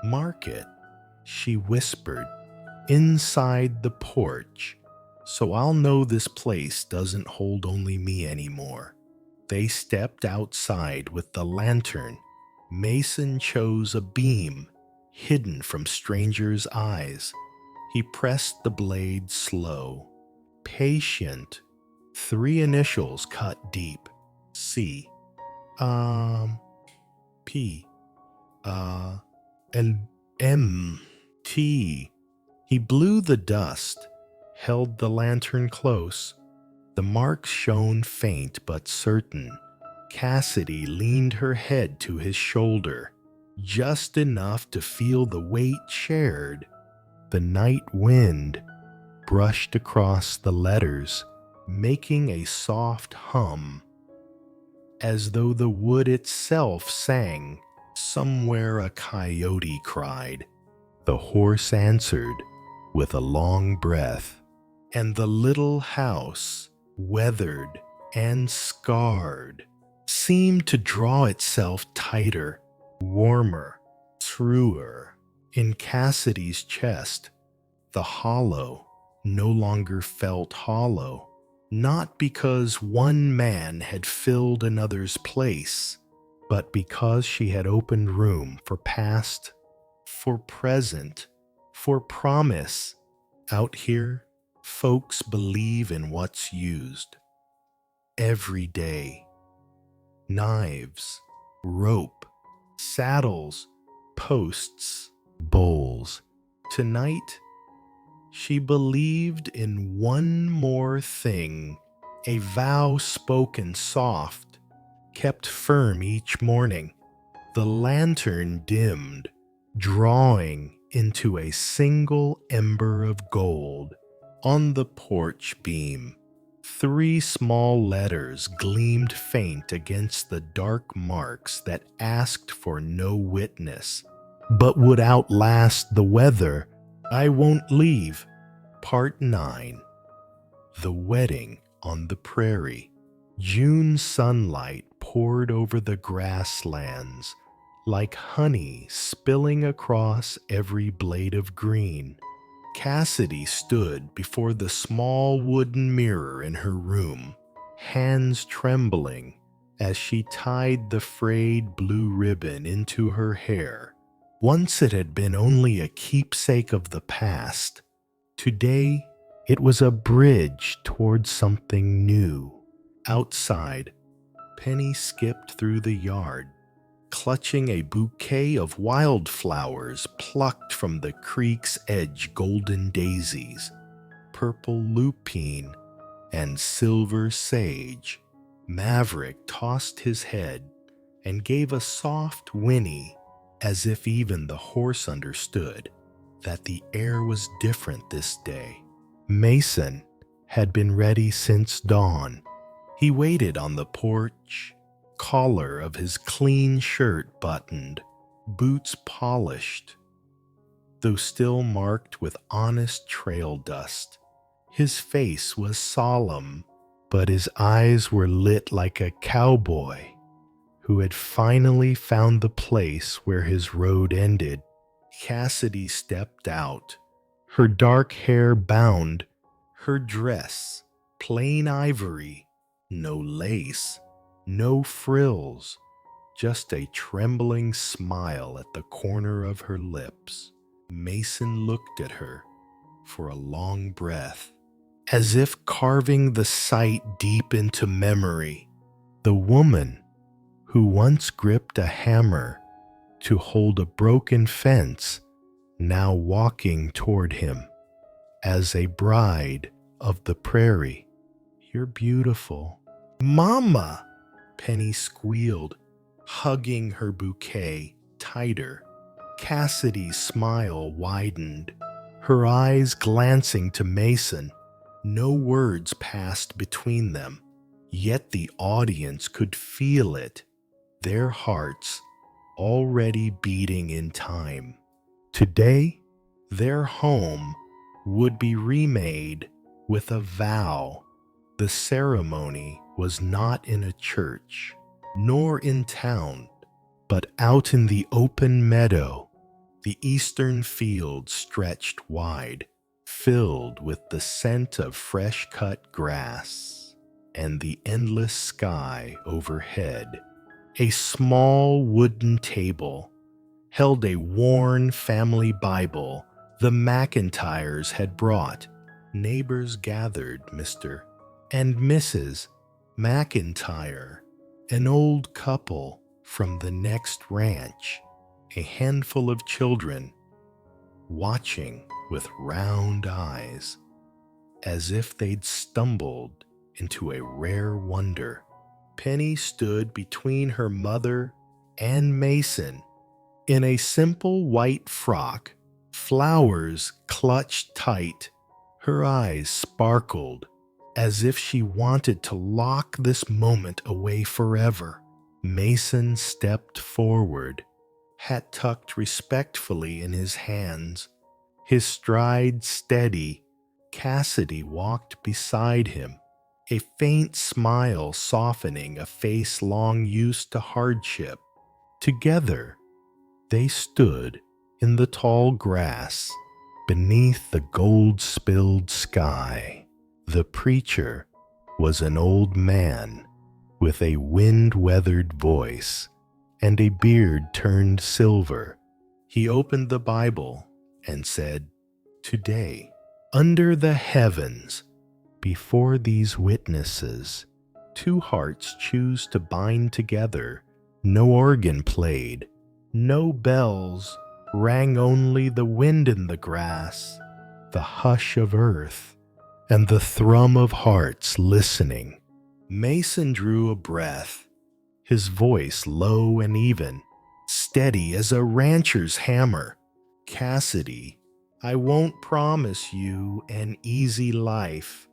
Mark it, she whispered, inside the porch, so I'll know this place doesn't hold only me anymore. They stepped outside with the lantern. Mason chose a beam, hidden from strangers' eyes. He pressed the blade slow, patient. 3 initials cut deep. C. P. And M. T. He blew the dust, held the lantern close. The marks shone faint but certain. Cassidy leaned her head to his shoulder, just enough to feel the weight shared. The night wind brushed across the letters, making a soft hum, as though the wood itself sang. Somewhere a coyote cried. The horse answered with a long breath, and the little house, weathered and scarred, seemed to draw itself tighter, warmer, truer. In Cassidy's chest, the hollow no longer felt hollow, not because one man had filled another's place, but because she had opened room for past, for present, for promise. Out here, folks believe in what's used. Every day. Knives, rope, saddles, posts, bowls. Tonight, she believed in one more thing, a vow spoken soft, kept firm each morning. The lantern dimmed, drawing into a single ember of gold. On the porch beam, 3 small letters gleamed faint against the dark marks that asked for no witness, but would outlast the weather. I won't leave. Part 9. The wedding on the prairie. June sunlight poured over the grasslands, like honey spilling across every blade of green. Cassidy stood before the small wooden mirror in her room, hands trembling as she tied the frayed blue ribbon into her hair. Once it had been only a keepsake of the past. Today, it was a bridge toward something new. Outside, Penny skipped through the yard, clutching a bouquet of wildflowers plucked from the creek's edge, golden daisies, purple lupine, and silver sage. Maverick tossed his head and gave a soft whinny, as if even the horse understood that the air was different this day. Mason had been ready since dawn. He waited on the porch, collar of his clean shirt buttoned, boots polished, though still marked with honest trail dust. His face was solemn, but his eyes were lit like a cowboy who had finally found the place where his road ended. Cassidy stepped out, her dark hair bound, her dress plain ivory, no lace, no frills, just a trembling smile at the corner of her lips. Mason looked at her for a long breath, as if carving the sight deep into memory. The woman who once gripped a hammer to hold a broken fence, now walking toward him as a bride of the prairie. "You're beautiful." "Mama!" Penny squealed, hugging her bouquet tighter. Cassidy's smile widened, her eyes glancing to Mason. No words passed between them, yet the audience could feel it, their hearts already beating in time. Today, their home would be remade with a vow. The ceremony was not in a church, nor in town, but out in the open meadow. The eastern field stretched wide, filled with the scent of fresh-cut grass, and the endless sky overhead. A small wooden table held a worn family Bible the McIntyres had brought. Neighbors gathered, Mr. and Mrs. McIntyre, an old couple from the next ranch, a handful of children, watching with round eyes, as if they'd stumbled into a rare wonder. Penny stood between her mother and Mason in a simple white frock, flowers clutched tight. Her eyes sparkled as if she wanted to lock this moment away forever. Mason stepped forward, hat tucked respectfully in his hands, his stride steady. Cassidy walked beside him, a faint smile softening a face long used to hardship. Together, they stood in the tall grass beneath the gold-spilled sky. The preacher was an old man with a wind-weathered voice and a beard turned silver. He opened the Bible and said, "Today, under the heavens, before these witnesses, two hearts choose to bind together. No organ played, no bells rang, only the wind in the grass, the hush of earth, and the thrum of hearts listening." Mason drew a breath, his voice low and even, steady as a rancher's hammer. "Cassidy, I won't promise you an easy life,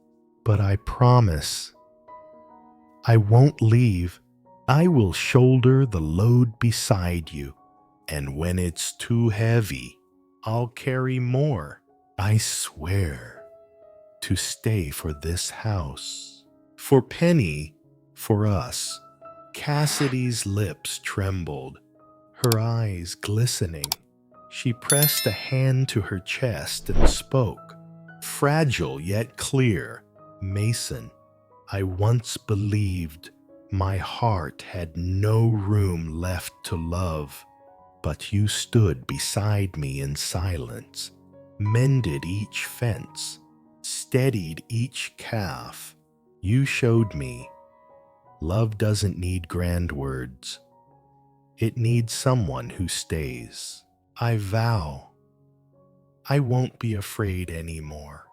but I promise I won't leave. I will shoulder the load beside you, and when it's too heavy, I'll carry more. I swear to stay for this house, for Penny, for us." Cassidy's lips trembled, her eyes glistening. She pressed a hand to her chest and spoke, fragile yet clear. "Mason, I once believed my heart had no room left to love, but you stood beside me in silence, mended each fence, steadied each calf. You showed me love doesn't need grand words. It needs someone who stays. I vow I won't be afraid anymore.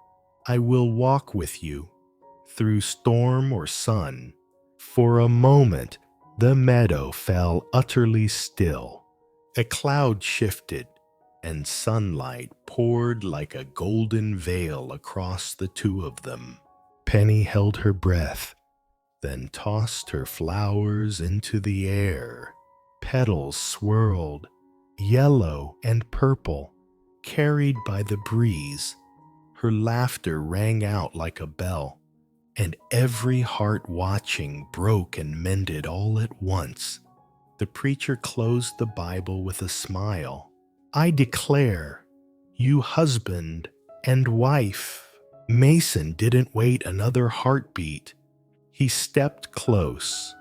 I will walk with you through storm or sun." For a moment, the meadow fell utterly still. A cloud shifted, and sunlight poured like a golden veil across the two of them. Penny held her breath, then tossed her flowers into the air. Petals swirled, yellow and purple, carried by the breeze. Her laughter rang out like a bell, and every heart watching broke and mended all at once. The preacher closed the Bible with a smile. "I declare, you husband and wife." Mason didn't wait another heartbeat. He stepped close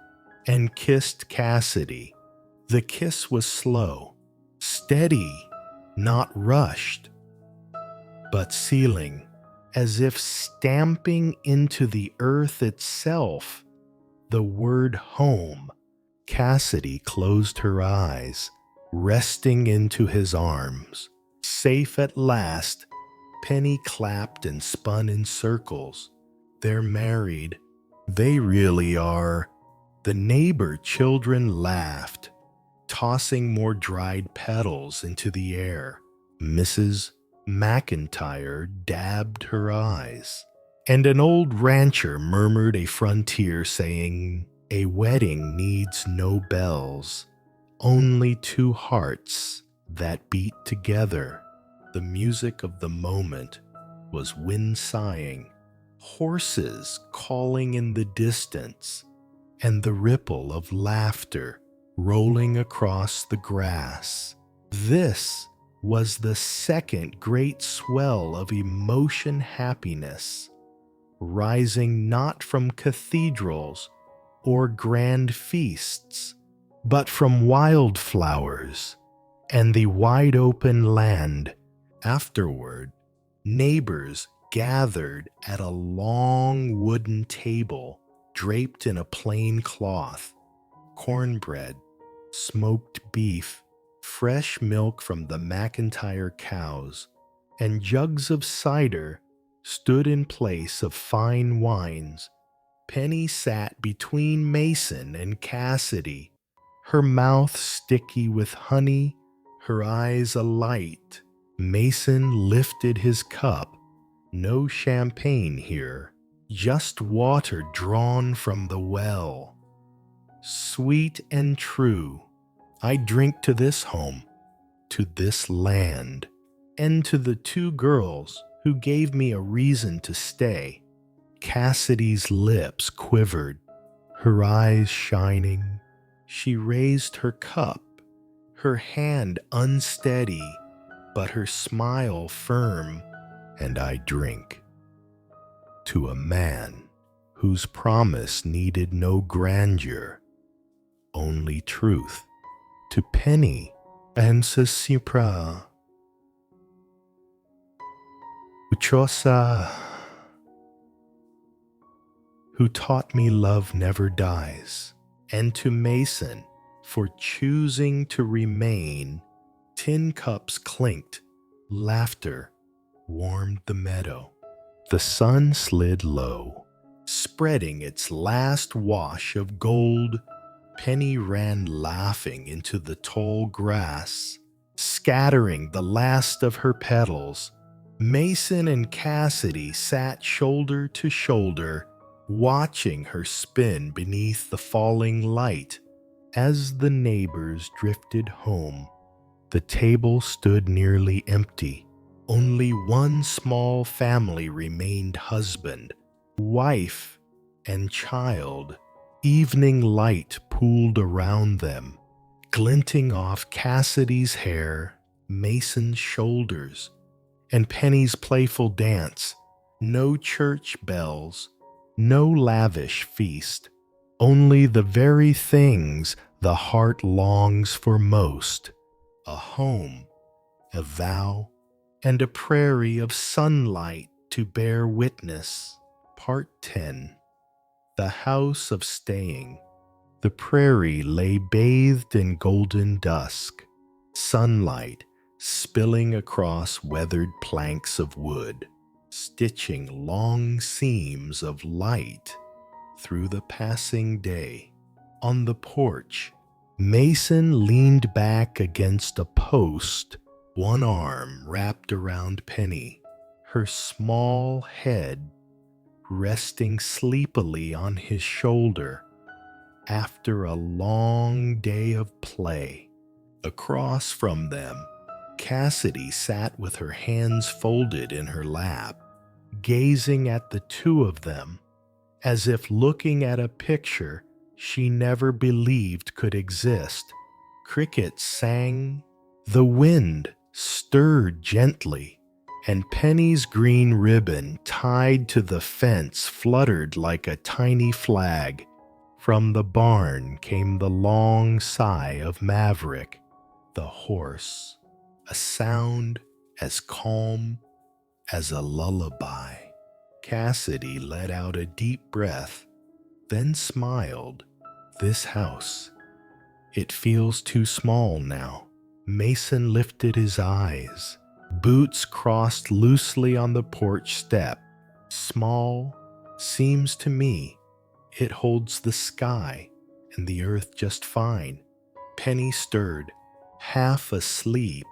and kissed Cassidy. The kiss was slow, steady, not rushed, but sealing, as if stamping into the earth itself the word home. Cassidy closed her eyes, resting into his arms. Safe at last, Penny clapped and spun in circles. "They're married. They really are." The neighbor children laughed, tossing more dried petals into the air. Mrs. McIntyre dabbed her eyes, and an old rancher murmured a frontier saying, "A wedding needs no bells, only two hearts that beat together." The music of the moment was wind sighing, horses calling in the distance, and the ripple of laughter rolling across the grass. This was the second great swell of emotion happiness, rising not from cathedrals or grand feasts, but from wildflowers and the wide open land. Afterward, neighbors gathered at a long wooden table draped in a plain cloth. Cornbread, smoked beef, fresh milk from the McIntyre cows, and jugs of cider stood in place of fine wines. Penny sat between Mason and Cassidy, her mouth sticky with honey, her eyes alight. Mason lifted his cup. No champagne here, just water drawn from the well. "Sweet and true, I drink to this home, to this land, and to the two girls who gave me a reason to stay." Cassidy's lips quivered, her eyes shining. She raised her cup, her hand unsteady, but her smile firm. "And I drink to a man whose promise needed no grandeur, only truth. To Penny and Sipra Uchosa, who taught me love never dies, and to Mason for choosing to remain." Tin cups clinked, laughter warmed the meadow. The sun slid low, spreading its last wash of gold. Penny ran laughing into the tall grass, scattering the last of her petals. Mason and Cassidy sat shoulder to shoulder, watching her spin beneath the falling light. As the neighbors drifted home, the table stood nearly empty. Only one small family remained: husband, wife, and child. Evening light pooled around them, glinting off Cassidy's hair, Mason's shoulders, and Penny's playful dance. No church bells, no lavish feast, only the very things the heart longs for most: a home, a vow, and a prairie of sunlight to bear witness. Part 10. The House of Staying. The prairie lay bathed in golden dusk, sunlight spilling across weathered planks of wood, stitching long seams of light through the passing day. On the porch, Mason leaned back against a post, one arm wrapped around Penny, her small head resting sleepily on his shoulder after a long day of play. Across from them, Cassidy sat with her hands folded in her lap, gazing at the two of them as if looking at a picture she never believed could exist. Crickets sang, the wind stirred gently, and Penny's green ribbon tied to the fence fluttered like a tiny flag. From the barn came the long sigh of Maverick, the horse, a sound as calm as a lullaby. Cassidy let out a deep breath, then smiled. This house, it feels too small now. Mason lifted his eyes. Boots crossed loosely on the porch step. Small seems to me it holds the sky and the earth just fine. Penny stirred, half asleep.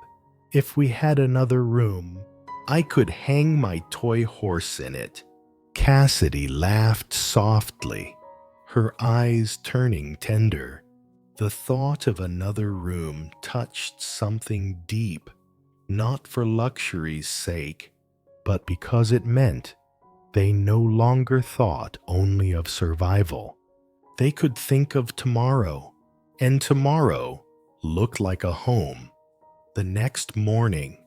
If we had another room, I could hang my toy horse in it. Cassidy laughed softly, her eyes turning tender. The thought of another room touched something deep, not for luxury's sake, but because it meant they no longer thought only of survival. They could think of tomorrow, and tomorrow looked like a home. The next morning,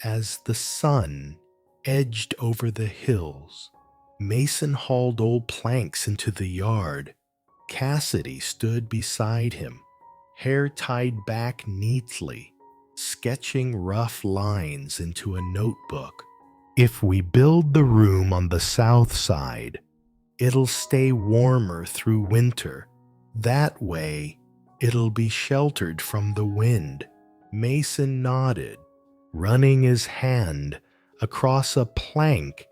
as the sun edged over the hills, Mason hauled old planks into the yard. Cassidy stood beside him, hair tied back neatly, sketching rough lines into a notebook. If we build the room on the south side, it'll stay warmer through winter. That way, it'll be sheltered from the wind. Mason nodded, running his hand across a plank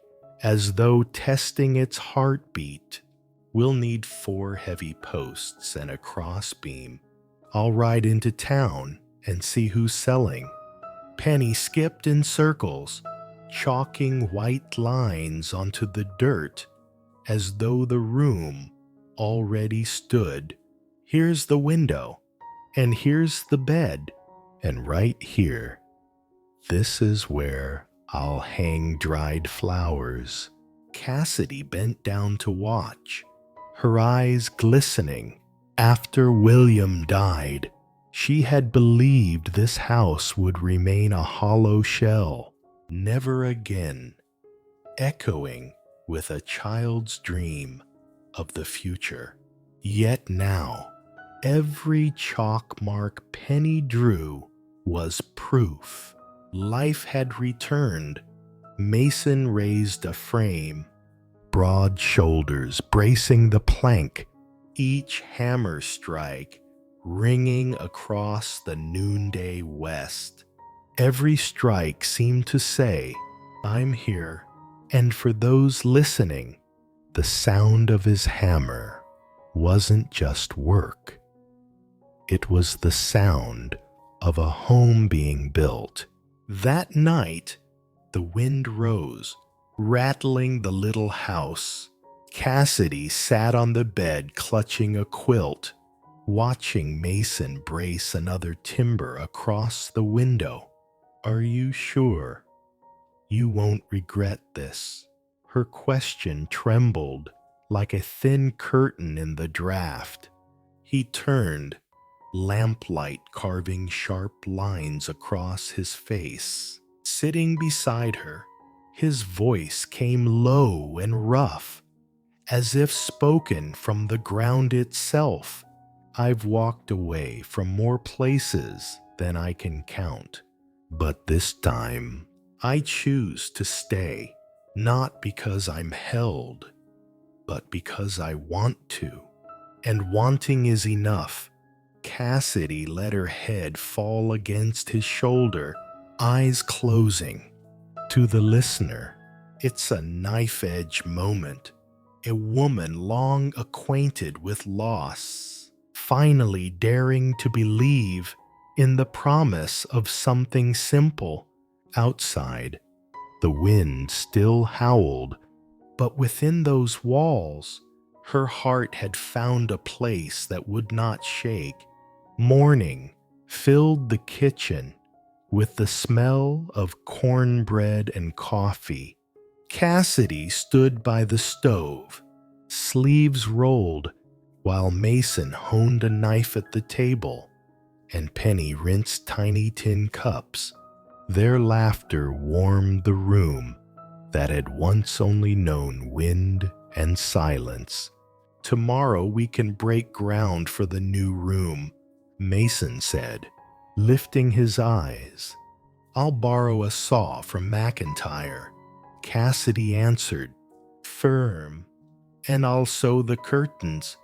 as though testing its heartbeat. We'll need 4 heavy posts and a crossbeam. I'll ride into town and see who's selling. Penny skipped in circles, chalking white lines onto the dirt as though the room already stood. Here's the window, and here's the bed, and right here, this is where I'll hang dried flowers. Cassidy bent down to watch, her eyes glistening. After William died, she had believed this house would remain a hollow shell, never again, echoing with a child's dream of the future. Yet now, every chalk mark Penny drew was proof. Life had returned. Mason raised a frame, broad shoulders bracing the plank, each hammer strike ringing across the noonday west. Every strike seemed to say, I'm here. And for those listening, the sound of his hammer wasn't just work. It was the sound of a home being built. That night, the wind rose, rattling the little house. Cassidy sat on the bed clutching a quilt, watching Mason brace another timber across the window. Are you sure you won't regret this? Her question trembled like a thin curtain in the draft. He turned, lamplight carving sharp lines across his face. Sitting beside her, his voice came low and rough, as if spoken from the ground itself. I've walked away from more places than I can count, but this time I choose to stay, not because I'm held, but because I want to. And wanting is enough. Cassidy let her head fall against his shoulder, eyes closing. To the listener, it's a knife-edge moment. A woman long acquainted with loss, finally daring to believe in the promise of something simple. Outside, the wind still howled, but within those walls, her heart had found a place that would not shake. Morning filled the kitchen with the smell of cornbread and coffee. Cassidy stood by the stove, sleeves rolled, while Mason honed a knife at the table, and Penny rinsed tiny tin cups. Their laughter warmed the room that had once only known wind and silence. Tomorrow we can break ground for the new room, Mason said, lifting his eyes. I'll borrow a saw from McIntyre, Cassidy answered, firm, and I'll sew the curtains.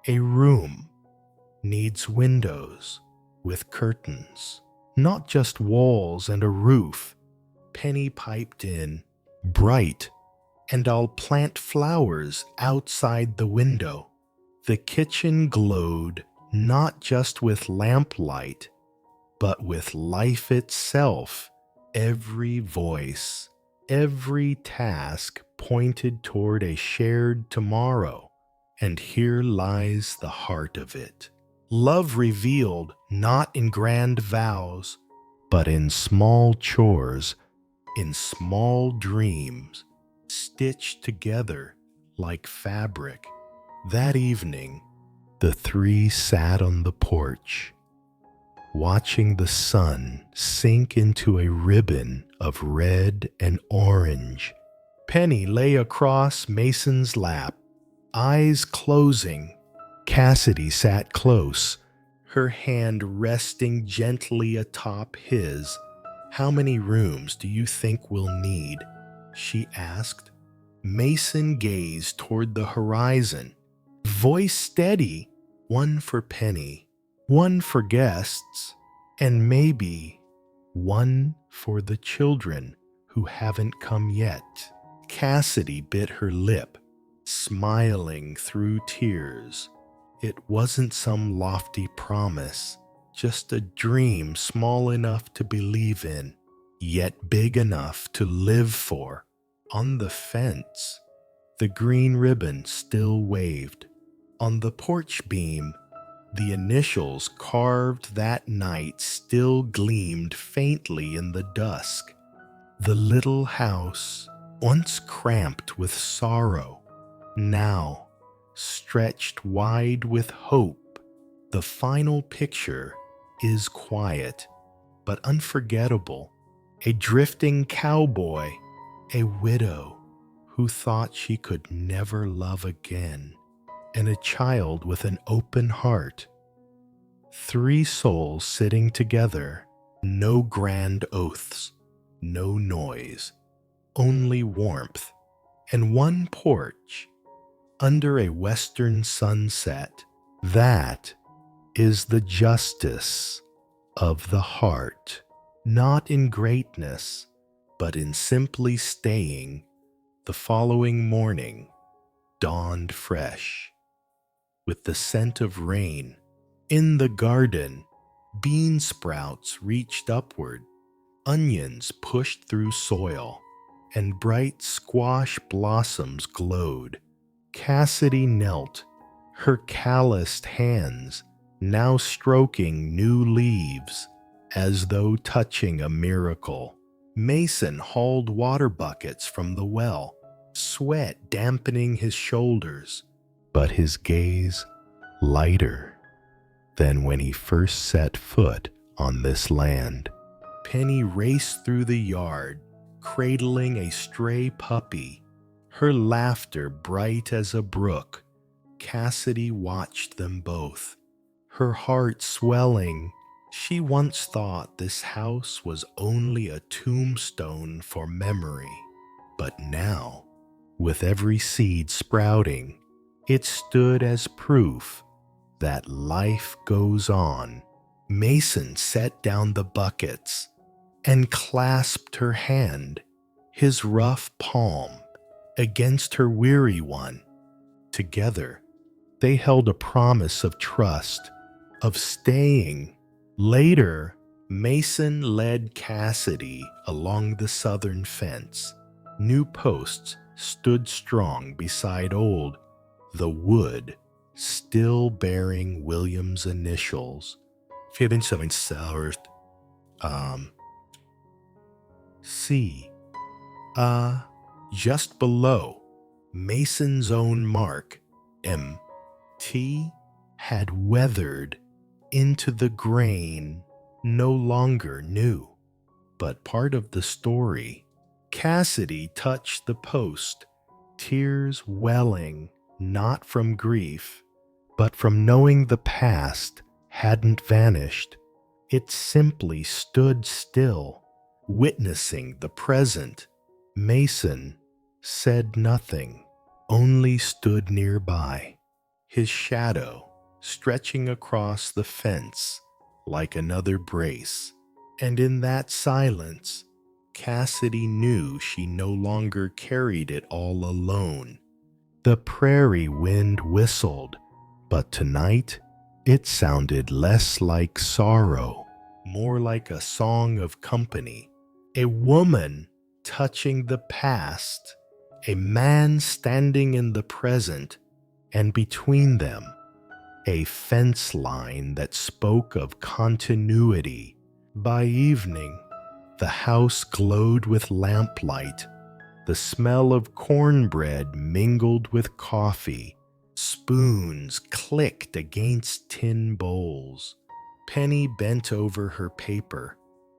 A room needs windows with curtains, not just walls and a roof. Penny piped in, bright, and I'll plant flowers outside the window. The kitchen glowed not just with lamplight, but with life itself. Every voice, every task pointed toward a shared tomorrow, and here lies the heart of it. Love revealed not in grand vows, but in small chores, in small dreams, stitched together like fabric. That evening, the three sat on the porch, watching the sun sink into a ribbon of red and orange. Penny lay across Mason's lap, eyes closing. Cassidy sat close, her hand resting gently atop his. How many rooms do you think we'll need? She asked. Mason gazed toward the horizon, voice steady. One for Penny, one for guests, and maybe one for the children who haven't come yet. Cassidy bit her lip, smiling through tears. It wasn't some lofty promise, just a dream small enough to believe in, yet big enough to live for. On the fence, the green ribbon still waved. On the porch beam, the initials carved that night still gleamed faintly in the dusk. The little house, once cramped with sorrow, now stretched wide with hope. The final picture is quiet, but unforgettable. A drifting cowboy, a widow who thought she could never love again, and a child with an open heart. Three souls sitting together, no grand oaths, no noise, only warmth, and one porch under a western sunset. That is the justice of the heart, not in greatness, but in simply staying. The following morning dawned fresh, with the scent of rain. In the garden, bean sprouts reached upward, onions pushed through soil, and bright squash blossoms glowed. Cassidy knelt, her calloused hands now stroking new leaves, as though touching a miracle. Mason hauled water buckets from the well, sweat dampening his shoulders, but his gaze lighter than when he first set foot on this land. Penny raced through the yard, cradling a stray puppy, her laughter bright as a brook. Cassidy watched them both, her heart swelling. She once thought this house was only a tombstone for memory, but now, with every seed sprouting, it stood as proof that life goes on. Mason set down the buckets and clasped her hand, his rough palm against her weary one. Together, they held a promise of trust, of staying. Later, Mason led Cassidy along the southern fence. New posts stood strong beside old, the wood still bearing William's initials. C. Just below Mason's own mark, M.T. had weathered into the grain, no longer new. But part of the story, Cassidy touched the post, tears welling not from grief, but from knowing the past hadn't vanished. It simply stood still, witnessing the present. Mason said nothing, only stood nearby, his shadow stretching across the fence like another brace. And in that silence, Cassidy knew she no longer carried it all alone. The prairie wind whistled, but tonight it sounded less like sorrow, more like a song of company. A woman touching the past, a man standing in the present, and between them, a fence line that spoke of continuity. By evening, the house glowed with lamplight. The smell of cornbread mingled with coffee. Spoons clicked against tin bowls. Penny bent over her paper,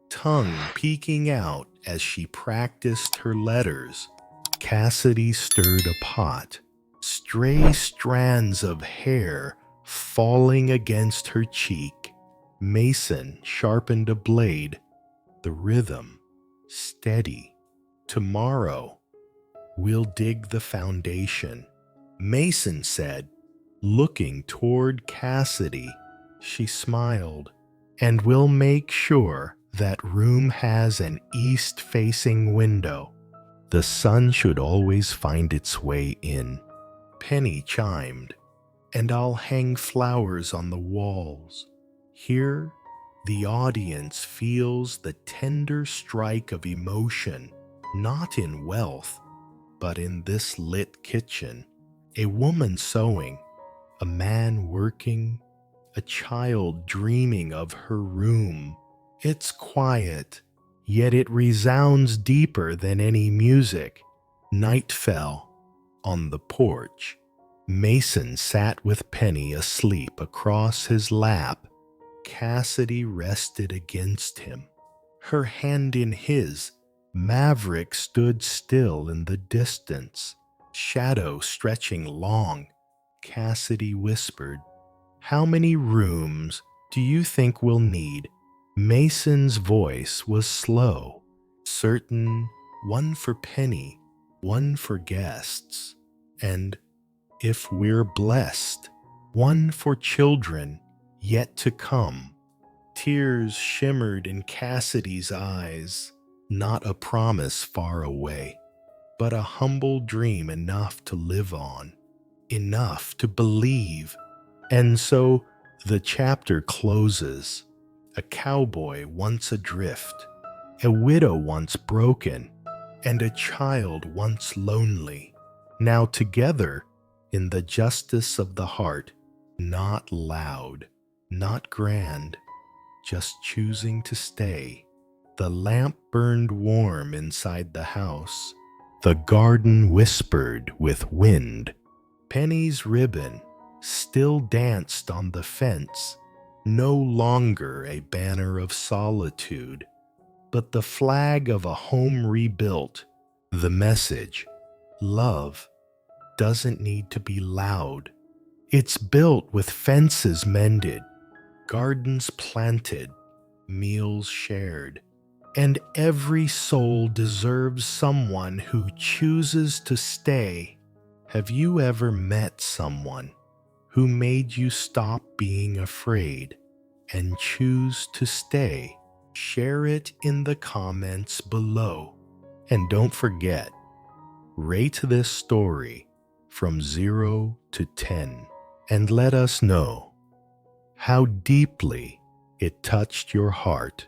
tongue peeking out as she practiced her letters. Cassidy stirred a pot, stray strands of hair falling against her cheek. Mason sharpened a blade, the rhythm steady. Tomorrow, we'll dig the foundation, Mason said, looking toward Cassidy. She smiled. And we'll make sure that room has an east-facing window. The sun should always find its way in. Penny chimed. And I'll hang flowers on the walls. Here, the audience feels the tender strike of emotion, not in wealth, but in this lit kitchen. A woman sewing, a man working, a child dreaming of her room. It's quiet, yet it resounds deeper than any music. Night fell on the porch. Mason sat with Penny asleep across his lap. Cassidy rested against him, her hand in his. Maverick stood still in the distance, shadow stretching long. Cassidy whispered, "How many rooms do you think we'll need?" Mason's voice was slow, certain. One for Penny, one for guests, and, if we're blessed, one for children yet to come. Tears shimmered in Cassidy's eyes, not a promise far away, but a humble dream enough to live on, enough to believe. And so the chapter closes. A cowboy once adrift, a widow once broken, and a child once lonely, now together in the justice of the heart, not loud, not grand, just choosing to stay. The lamp burned warm inside the house, The garden whispered with wind. Penny's ribbon still danced on the fence, no longer a banner of solitude, but the flag of a home rebuilt. The message, love, doesn't need to be loud. It's built with fences mended, gardens planted, meals shared, and every soul deserves someone who chooses to stay. Have you ever met someone who made you stop being afraid and choose to stay? Share it in the comments below. And don't forget, rate this story from 0 to 10 and let us know how deeply it touched your heart.